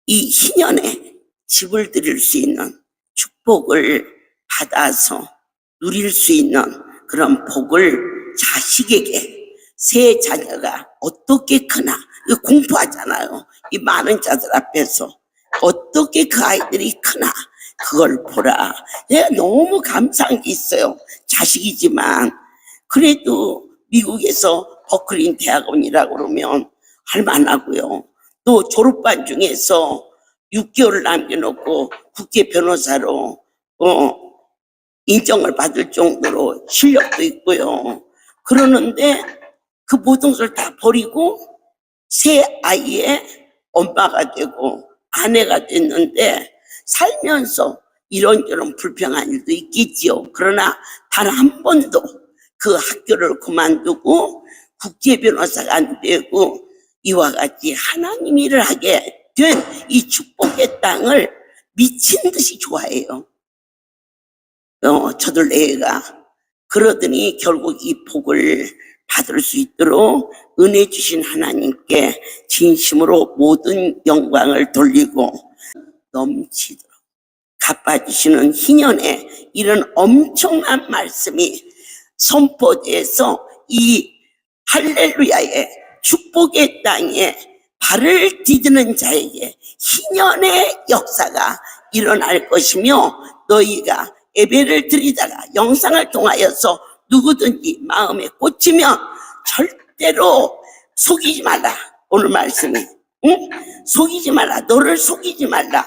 이 희년에 집을 드릴 수 있는 축복을 받아서 누릴 수 있는 그런 복을 자식에게 새 자녀가 어떻게 크나 이거 공부하잖아요. 이 많은 자들 앞에서 어떻게 그 아이들이 크나 그걸 보라. 내가 너무 감사한 게 있어요. 자식이지만 그래도 미국에서 버클린 대학원이라고 그러면 할만하고요. 또 졸업반 중에서 6개월을 남겨놓고 국회 변호사로 인정을 받을 정도로 실력도 있고요. 그러는데 그 모든 것을 다 버리고 새 아이의 엄마가 되고 아내가 됐는데 살면서 이런저런 불평한 일도 있겠지요. 그러나 단 한 번도 그 학교를 그만두고 국제 변호사가 안 되고 이와 같이 하나님 일을 하게 된 이 축복의 땅을 미친 듯이 좋아해요. 저들 애가 그러더니 결국 이 복을 받을 수 있도록 은혜 주신 하나님께 진심으로 모든 영광을 돌리고 넘치도록 갚아주시는 희년에 이런 엄청난 말씀이 선포돼서 이 할렐루야의 축복의 땅에 발을 디디는 자에게 희년의 역사가 일어날 것이며 너희가 예배를 드리다가 영상을 통하여서 누구든지 마음에 꽂히면 절대로 속이지 말라. 오늘 말씀이 속이지 말라. 너를 속이지 말라.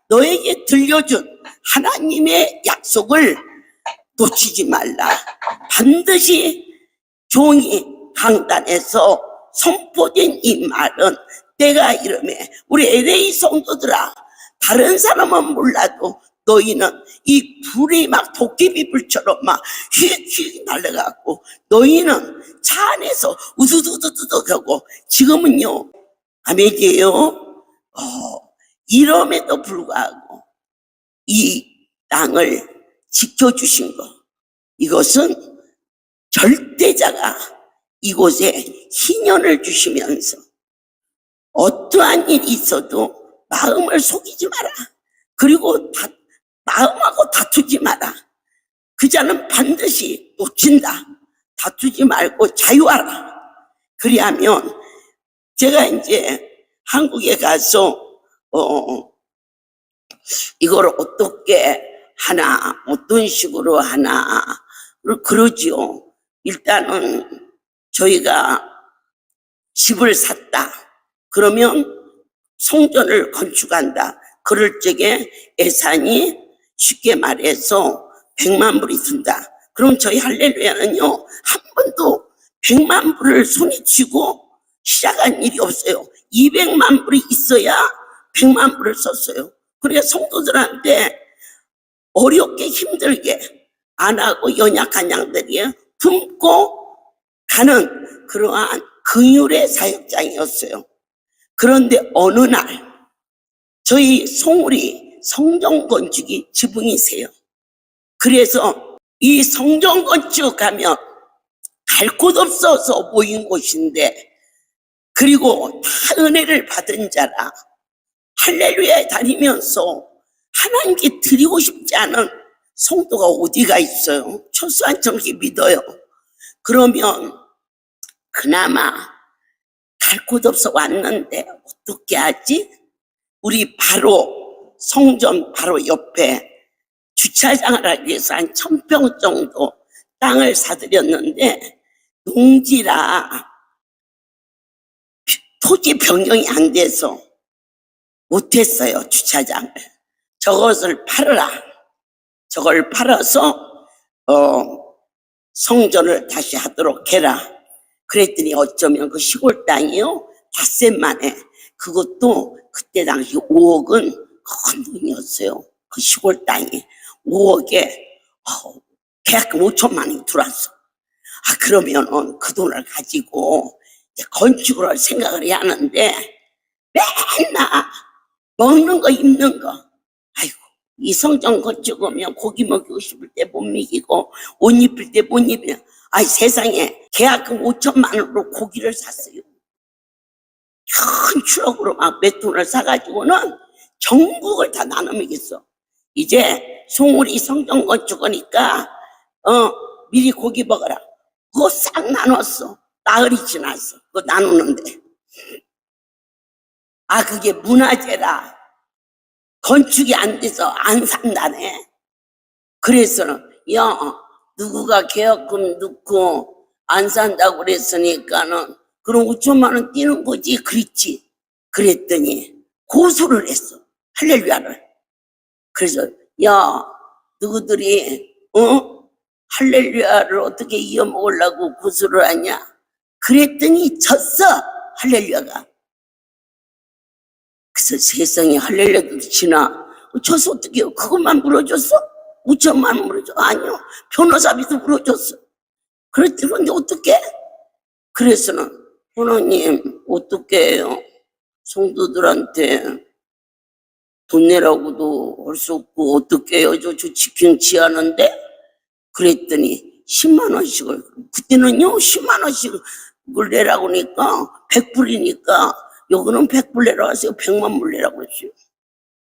너에게 들려준 하나님의 약속을 놓치지 말라. 반드시 종이 강단에서 선포된 이 말은 때가 이름에 우리 LA 성도들아 다른 사람은 몰라도 너희는 이 불이 막 도깨비 불처럼 막 휙휙 날아가고 너희는 차 안에서 우두두두두 하고 지금은요 아멘이에요. 이럼에도 불구하고 이 땅을 지켜주신 것 이것은 절대자가 이곳에 희년을 주시면서 어떠한 일이 있어도 마음을 속이지 마라. 그리고 마음하고 다투지 마라. 그 자는 반드시 놓친다. 다투지 말고 자유하라. 그리하면 제가 이제 한국에 가서 이걸 어떻게 하나, 어떤 식으로 하나 그러지요. 일단은 저희가 집을 샀다. 그러면 성전을 건축한다. 그럴 적에 예산이 쉽게 말해서 100만 불이 든다. 그럼 저희 할렐루야는요, 한 번도 100만 불을 손에 쥐고 시작한 일이 없어요. 200만 불이 있어야 100만 불을 썼어요. 그래서 성도들한테 어렵게 힘들게 안 하고 연약한 양들이 품고 가는 그러한 긍휼의 사역장이었어요. 그런데 어느 날 저희 송울이 성전 건축이 지붕이세요. 그래서 이 성전 건축하면 갈 곳 없어서 모인 곳인데, 그리고 다 은혜를 받은 자라 할렐루야에 다니면서 하나님께 드리고 싶지 않은 성도가 어디가 있어요? 최소한 저렇게 믿어요. 그러면 그나마 갈 곳 없어 왔는데 어떻게 하지? 우리 바로 성전 바로 옆에 주차장을 하기 위해서 한 1000평 정도 땅을 사들였는데 농지라 토지 변경이 안 돼서 못했어요. 주차장을. 저것을 팔아라. 저걸 팔아서 성전을 다시 하도록 해라. 그랬더니 어쩌면 그 시골 땅이요, 닷새 만에, 그것도 그때 당시 5억은 큰 돈이었어요. 그 시골 땅이 5억에 계약금 5천만 원이 들어왔어. 그러면은 그 돈을 가지고 이제 건축을 할 생각을 해야 하는데 맨날 먹는 거 입는 거, 아이고 이 성전 건축하면 고기 먹이고 싶을 때 못 먹이고 옷 입을 때 못 입으면, 세상에 계약금 5천만 원으로 고기를 샀어요. 큰 추억으로 막 몇 돈을 사가지고는 전국을 다 나눠 먹였어. 이제 송울이 성전 건축하니까 미리 고기 먹어라. 그거 싹 나눴어. 나흘이 지났어. 그거 나누는데. 그게 문화재라 건축이 안 돼서 안 산다네. 그래서 야, 누구가 계약금 넣고 안 산다고 그랬으니까는 그럼 5천만 원 띄는 거지. 그랬지. 그랬더니 고소를 했어. 할렐루야를. 그래서 야, 누구들이 할렐루야를 어떻게 이어먹으려고 고소를 하냐. 그랬더니 졌어. 할렐루야가. 그래서 세상에 할렐루야도 지나. 져서 어떻게 해요? 그것만 물어줬어? 5천만 원 물어줘? 아니요. 변호사비도 물어줬어. 그런데 어떻게? 그래서는 하나님 어떻게 해요? 성도들한테 돈 내라고도 할 수 없고 어떻게 해요? 저 지평 지하는데? 그랬더니 10만 원씩을, 그때는요 10만 원씩을 내라고 하니까 100불이니까 여기는 100불 내라고 하세요. 100만 불 내라고 했어요.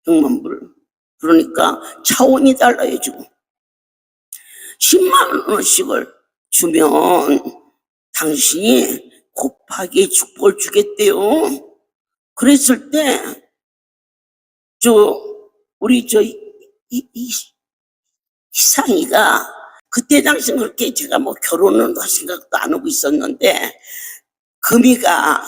100만 불. 그러니까 차원이 달라요 지금. 10만 원씩을 주면 당신이 곱하기 축복을 주겠대요. 그랬을 때 우리 이상이가 그때 당시 그렇게 제가 뭐 결혼은 할 생각도 안 하고 있었는데, 금이가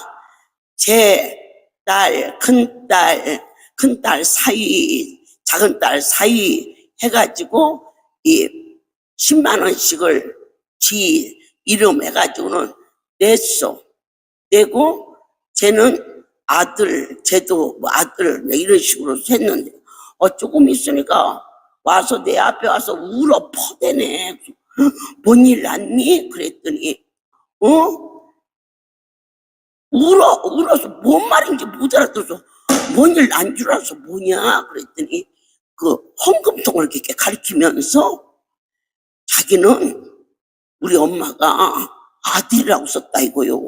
제 딸, 큰딸 사위, 작은딸 사위 해가지고 이 10만 원씩을 지 이름 해가지고는 냈어. 내고 쟤는 쟤도 뭐 아들 이런 식으로 했는데 조금 있으니까 와서 내 앞에 와서 울어 퍼대네. 뭔 일 났니? 그랬더니 울어서 뭔 말인지 못 알아들어서 뭔 일 난 줄 알아서 뭐냐 그랬더니 그 헌금통을 이렇게 가리키면서 자기는 우리 엄마가 아들이라고 썼다 이거요.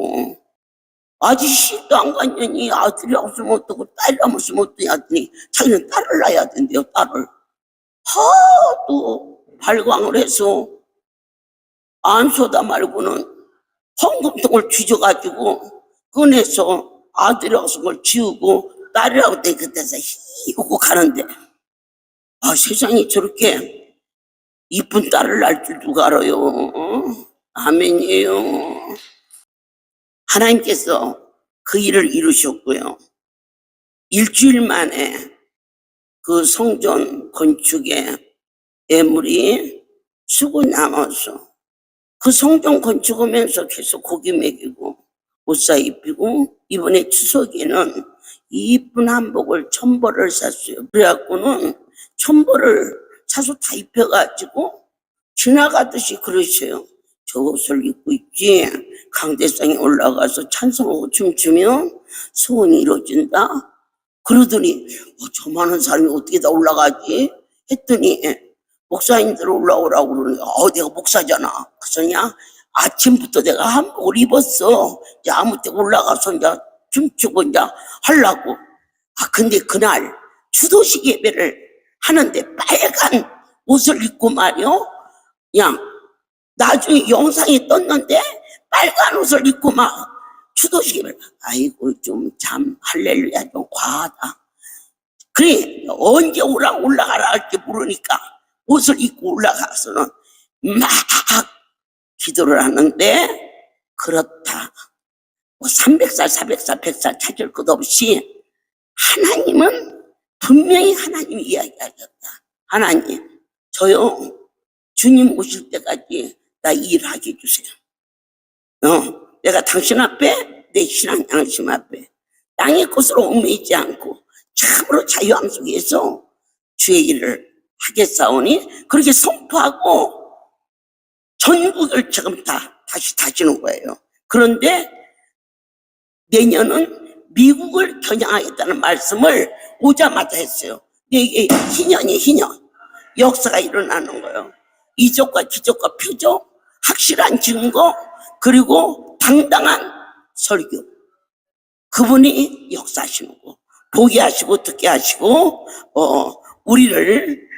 아직 시집도 안 갔냐니 아들이 없으면 어떡고 딸이라면 없으면 어떠냐 하더니 자기는 딸을 낳아야 된대요. 딸을 하도 발광을 해서 안소다 말고는 헌금통을 뒤져가지고 꺼내서 아들이라고 쓴 걸 지우고 딸이라고 때 그때서 희우고 가는데, 아, 세상에 저렇게 이쁜 딸을 낳을 줄 누가 알아요? 아멘이에요. 하나님께서 그 일을 이루셨고요. 일주일 만에 그 성전 건축에 애물이 수고 남아서 그 성전 건축하면서 계속 고기 먹이고 옷사 입히고, 이번에 추석에는 이쁜 한복을 1,000벌을 샀어요. 그래갖고는 1,000벌을 사서 다 입혀가지고 지나가듯이 그러셔요. 저 옷을 입고 있지, 강대상에 올라가서 찬송하고 춤추면 소원이 이루어진다. 그러더니 저 많은 사람이 어떻게 다 올라가지 했더니 목사님들 올라오라고 그러니, 내가 목사잖아. 그러냐, 아침부터 내가 한복을 입었어. 이제 아무 때 올라가서 이제 춤추고 이제 하려고. 근데 그날 추도식 예배를 하는데 빨간 옷을 입고 말이요, 그냥 나중에 영상이 떴는데 빨간 옷을 입고 막 추도식 예배를. 아이고 좀 참 할렐루야 좀 과하다. 그래, 언제 올라가라 할지 모르니까 옷을 입고 올라가서는 막 기도를 하는데, 그렇다. 300살, 400살, 100살 찾을 것 없이 하나님은 분명히 하나님이 이야기하셨다. 하나님, 저요, 주님 오실 때까지 나 일하게 해주세요. 내가 당신 앞에, 내 신앙 양심 앞에 땅의 것으로 얽매이지 않고 참으로 자유함 속에서 주의 일을 하겠사오니, 그렇게 선포하고 전국을 지금 다시 다지는 거예요. 그런데 내년은 미국을 겨냥하겠다는 말씀을 오자마자 했어요. 이게 희년이 희년, 역사가 일어나는 거예요. 이적과 기적과 표적, 확실한 증거, 그리고 당당한 설교. 그분이 역사하시는 거, 보게 하시고 듣게 하시고 우리를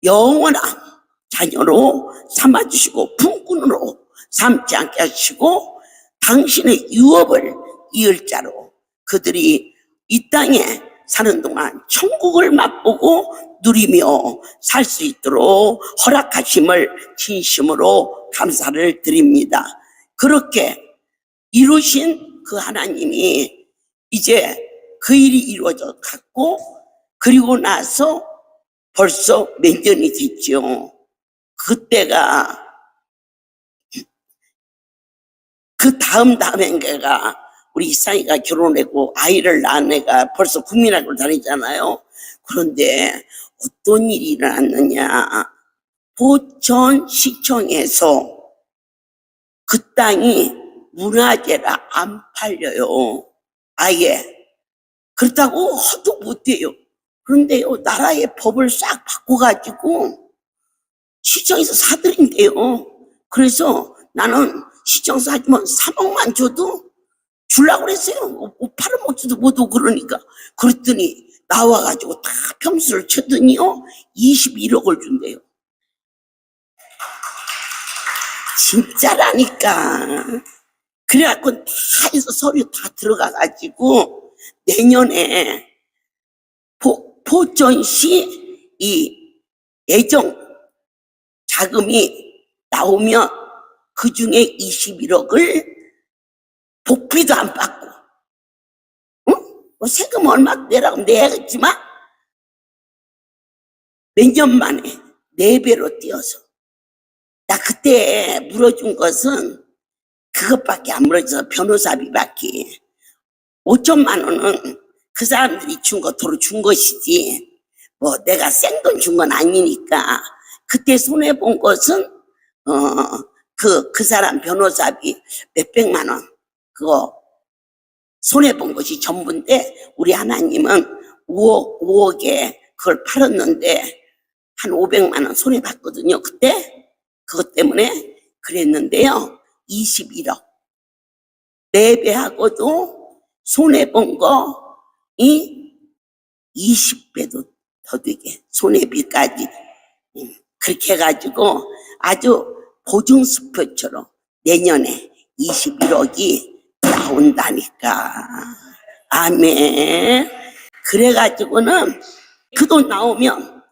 영원한 자녀로 삼아주시고 품꾼으로 삼지 않게 하시고 당신의 유업을 이을 자로 그들이 이 땅에 사는 동안 천국을 맛보고 누리며 살 수 있도록 허락하심을 진심으로 감사를 드립니다. 그렇게 이루신 그 하나님이 이제 그 일이 이루어져 갔고, 그리고 나서 벌써 몇 년이 됐죠. 그때가 그 다음 해가 우리 이상이가 결혼했고 아이를 낳은 애가 벌써 국민학교를 다니잖아요. 그런데 어떤 일이 일어났느냐, 포천시청에서 그 땅이 문화재라 안 팔려요. 아예. 그렇다고 허도 못해요. 그런데요, 나라의 법을 싹 바꿔가지고 시청에서 사들인대요. 그래서 나는 시청에서 하지만 3억만 줘도 주려고 그랬어요. 못 팔아먹지도 못하고 그러니까. 그랬더니 나와가지고 다 평수를 쳤더니요, 21억을 준대요. 진짜라니까. 그래갖고 다 해서 서류 다 들어가가지고 내년에 포천시 이 예정 자금이 나오면 그 중에 21억을 복비도 안 받고, 세금 얼마 내라고 내야겠지만 몇 년 만에 4배로 뛰어서. 나 그때 물어준 것은 그것밖에 안 물어줘서 변호사비밖에. 5천만 원은 그 사람들이 준 거 도로 준 것이지 뭐 내가 생돈 준 건 아니니까. 그때 손해본 것은 그 사람 변호사비 몇백만 원 그거 손해본 것이 전부인데, 우리 하나님은 5억에 그걸 팔았는데 한 500만 원 손해봤거든요 그때. 그것 때문에 그랬는데요, 21억 4배하고도 손해본 거, 이 20배도 더 되게, 손해비까지. 그렇게 해가지고 아주 보증수표처럼 내년에 21억이 나온다니까. 아멘. 그래가지고는 그 돈 나오면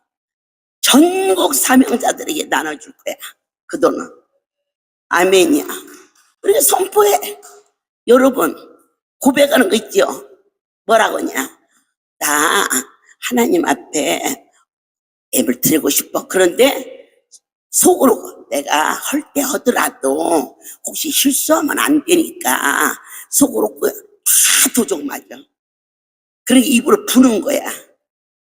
전국 사명자들에게 나눠줄 거야. 그 돈은. 아멘이야. 그렇게 선포해. 여러분, 고백하는 거 있죠? 뭐라고 하냐? 나 하나님 앞에 예배를 드리고 싶어. 그런데 속으로 내가 할 때 하더라도 혹시 실수하면 안 되니까 속으로 다 도적 맞아. 그래 입으로 부는 거야.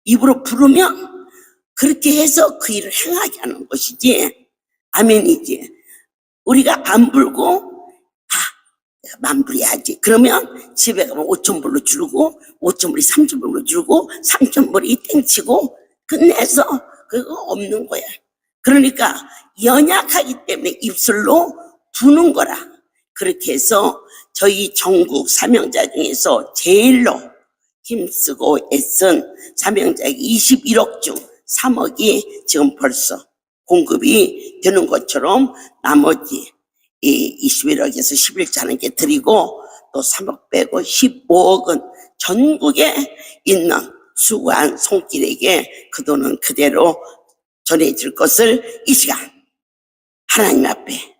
입으로 부르면 그렇게 해서 그 일을 행하게 하는 것이지. 아멘이지. 우리가 안 불고 내가 만불해야지. 그러면 집에 가면 5,000불로 줄고 5,000불이 3,000불로 줄고 3,000불이 땡치고 끝내서 그거 없는 거야. 그러니까 연약하기 때문에 입술로 부는 거라. 그렇게 해서 저희 전국 사명자 중에서 제일로 힘쓰고 애쓴 사명자에게 21억 중 3억이 지금 벌써 공급이 되는 것처럼 나머지 이 21억에서 11조 하는 게 드리고 또 3억 빼고 15억은 전국에 있는 수고한 손길에게 그 돈은 그대로 전해질 것을 이 시간 하나님 앞에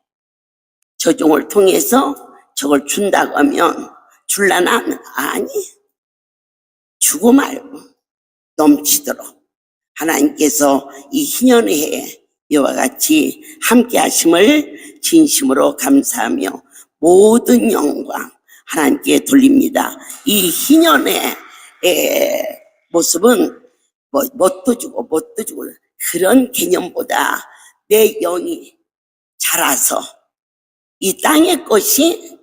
저 종을 통해서 저걸 준다고 하면 줄라나? 아니, 주고 말고 넘치도록 하나님께서 이 희년의 해에 이와 같이 함께 하심을 진심으로 감사하며 모든 영광 하나님께 돌립니다. 이 희년의 모습은 뭣도 주고 그런 개념보다 내 영이 자라서 이 땅의 것이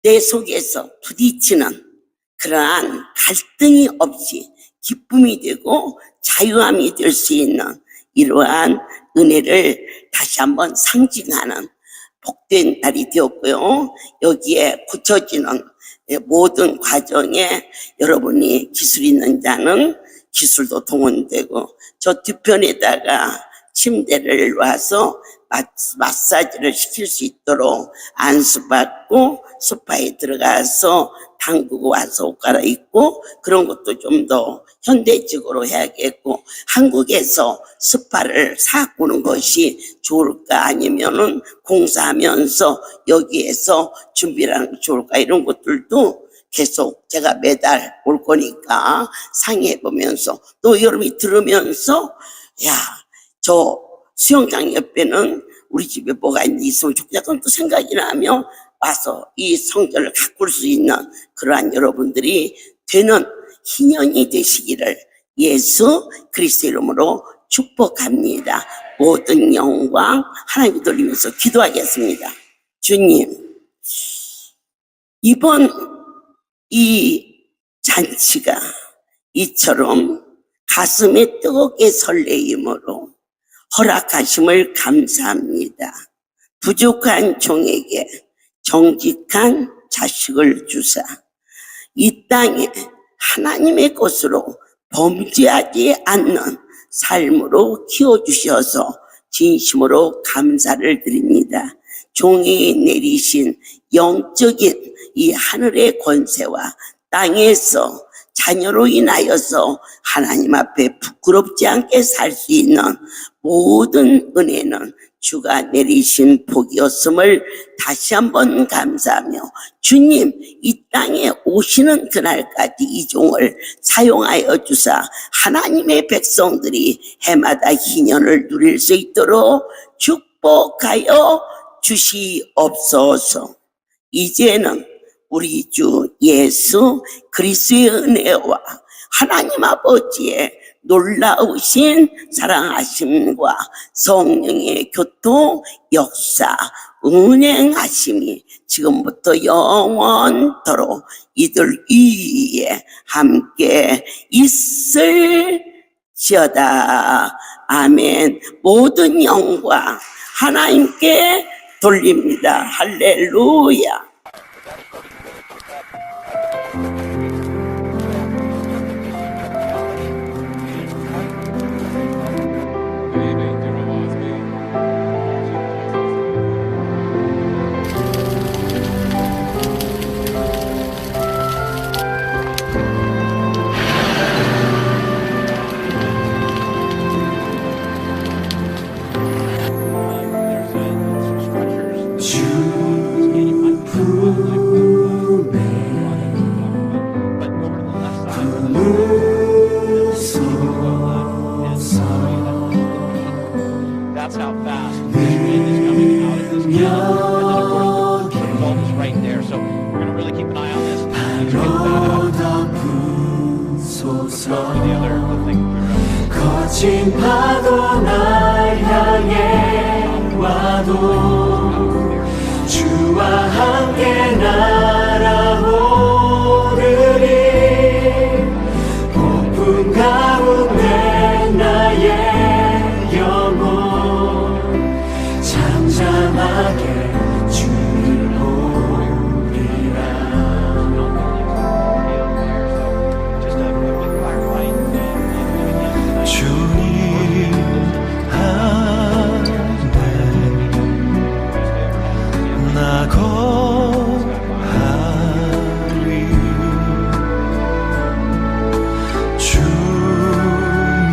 내 속에서 부딪히는 그러한 갈등이 없이 기쁨이 되고 자유함이 될 수 있는 이러한 은혜를 다시 한번 상징하는 복된 날이 되었고요. 여기에 굳혀지는 모든 과정에 여러분이 기술 있는 자는 기술도 동원되고 저 뒤편에다가 침대를 놔서 마사지를 시킬 수 있도록 안수받고 소파에 들어가서 담그고 와서 옷 갈아입고 그런 것도 좀 더 현대적으로 해야겠고 한국에서 스파를 사꾸는 것이 좋을까 아니면은 공사하면서 여기에서 준비를 하는 게 좋을까 이런 것들도 계속 제가 매달 올 거니까 상의해 보면서 또 여러분이 들으면서 야, 저 수영장 옆에는 우리 집에 뭐가 있으면 좋겠다. 그럼 또 생각이 나면 와서 이 성전을 가꿀 수 있는 그러한 여러분들이 되는 희년이 되시기를 예수 그리스도의 이름으로 축복합니다. 모든 영광 하나님께 돌리면서 기도하겠습니다. 주님, 이번 이 잔치가 이처럼 가슴에 뜨겁게 설레임으로 허락하심을 감사합니다. 부족한 종에게 정직한 자식을 주사 이 땅에 하나님의 것으로 범죄하지 않는 삶으로 키워주셔서 진심으로 감사를 드립니다. 종이 내리신 영적인 이 하늘의 권세와 땅에서 자녀로 인하여서 하나님 앞에 부끄럽지 않게 살 수 있는 모든 은혜는 주가 내리신 복이었음을 다시 한번 감사하며 주님 이 땅에 오시는 그날까지 이 종을 사용하여 주사 하나님의 백성들이 해마다 희년을 누릴 수 있도록 축복하여 주시옵소서. 이제는 우리 주 예수 그리스도의 은혜와 하나님 아버지의 놀라우신 사랑하심과 성령의 교통 역사 운행하심이 지금부터 영원토록 이들 위에 함께 있을지어다. 아멘. 모든 영광 하나님께 돌립니다. 할렐루야. 거친 파도 날 향해 와도 주와 함께 날아오르리. 폭풍 가운데 나의 영혼 잠잠하게 주를 보리라. 주님 안에 나 거하리. 주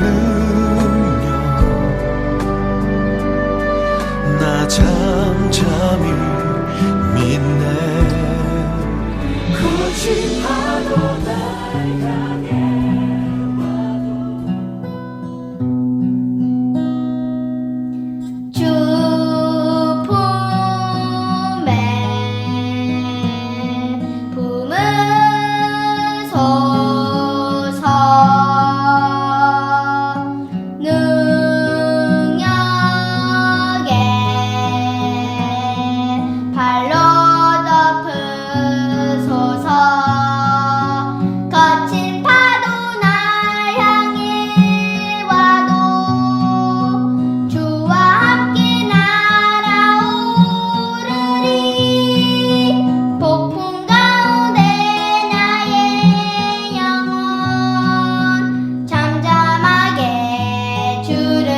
능력 나 잠잠히 믿네. 거친 파도 날 향해 주 품에 품으소서. 능력에 발로 덮으소서. 거친 파도 날 향해 와도 주와 함께 날아오르리. 폭풍 가운데 나의 영혼 잠잠하게 주를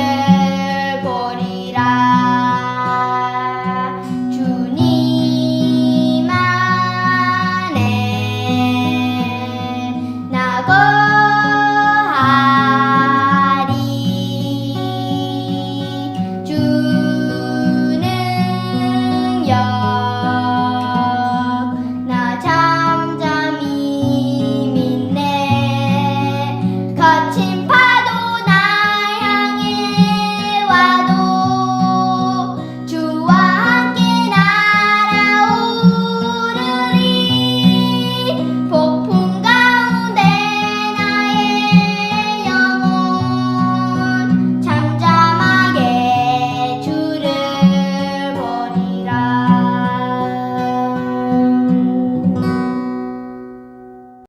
보리라. 주님 안에 나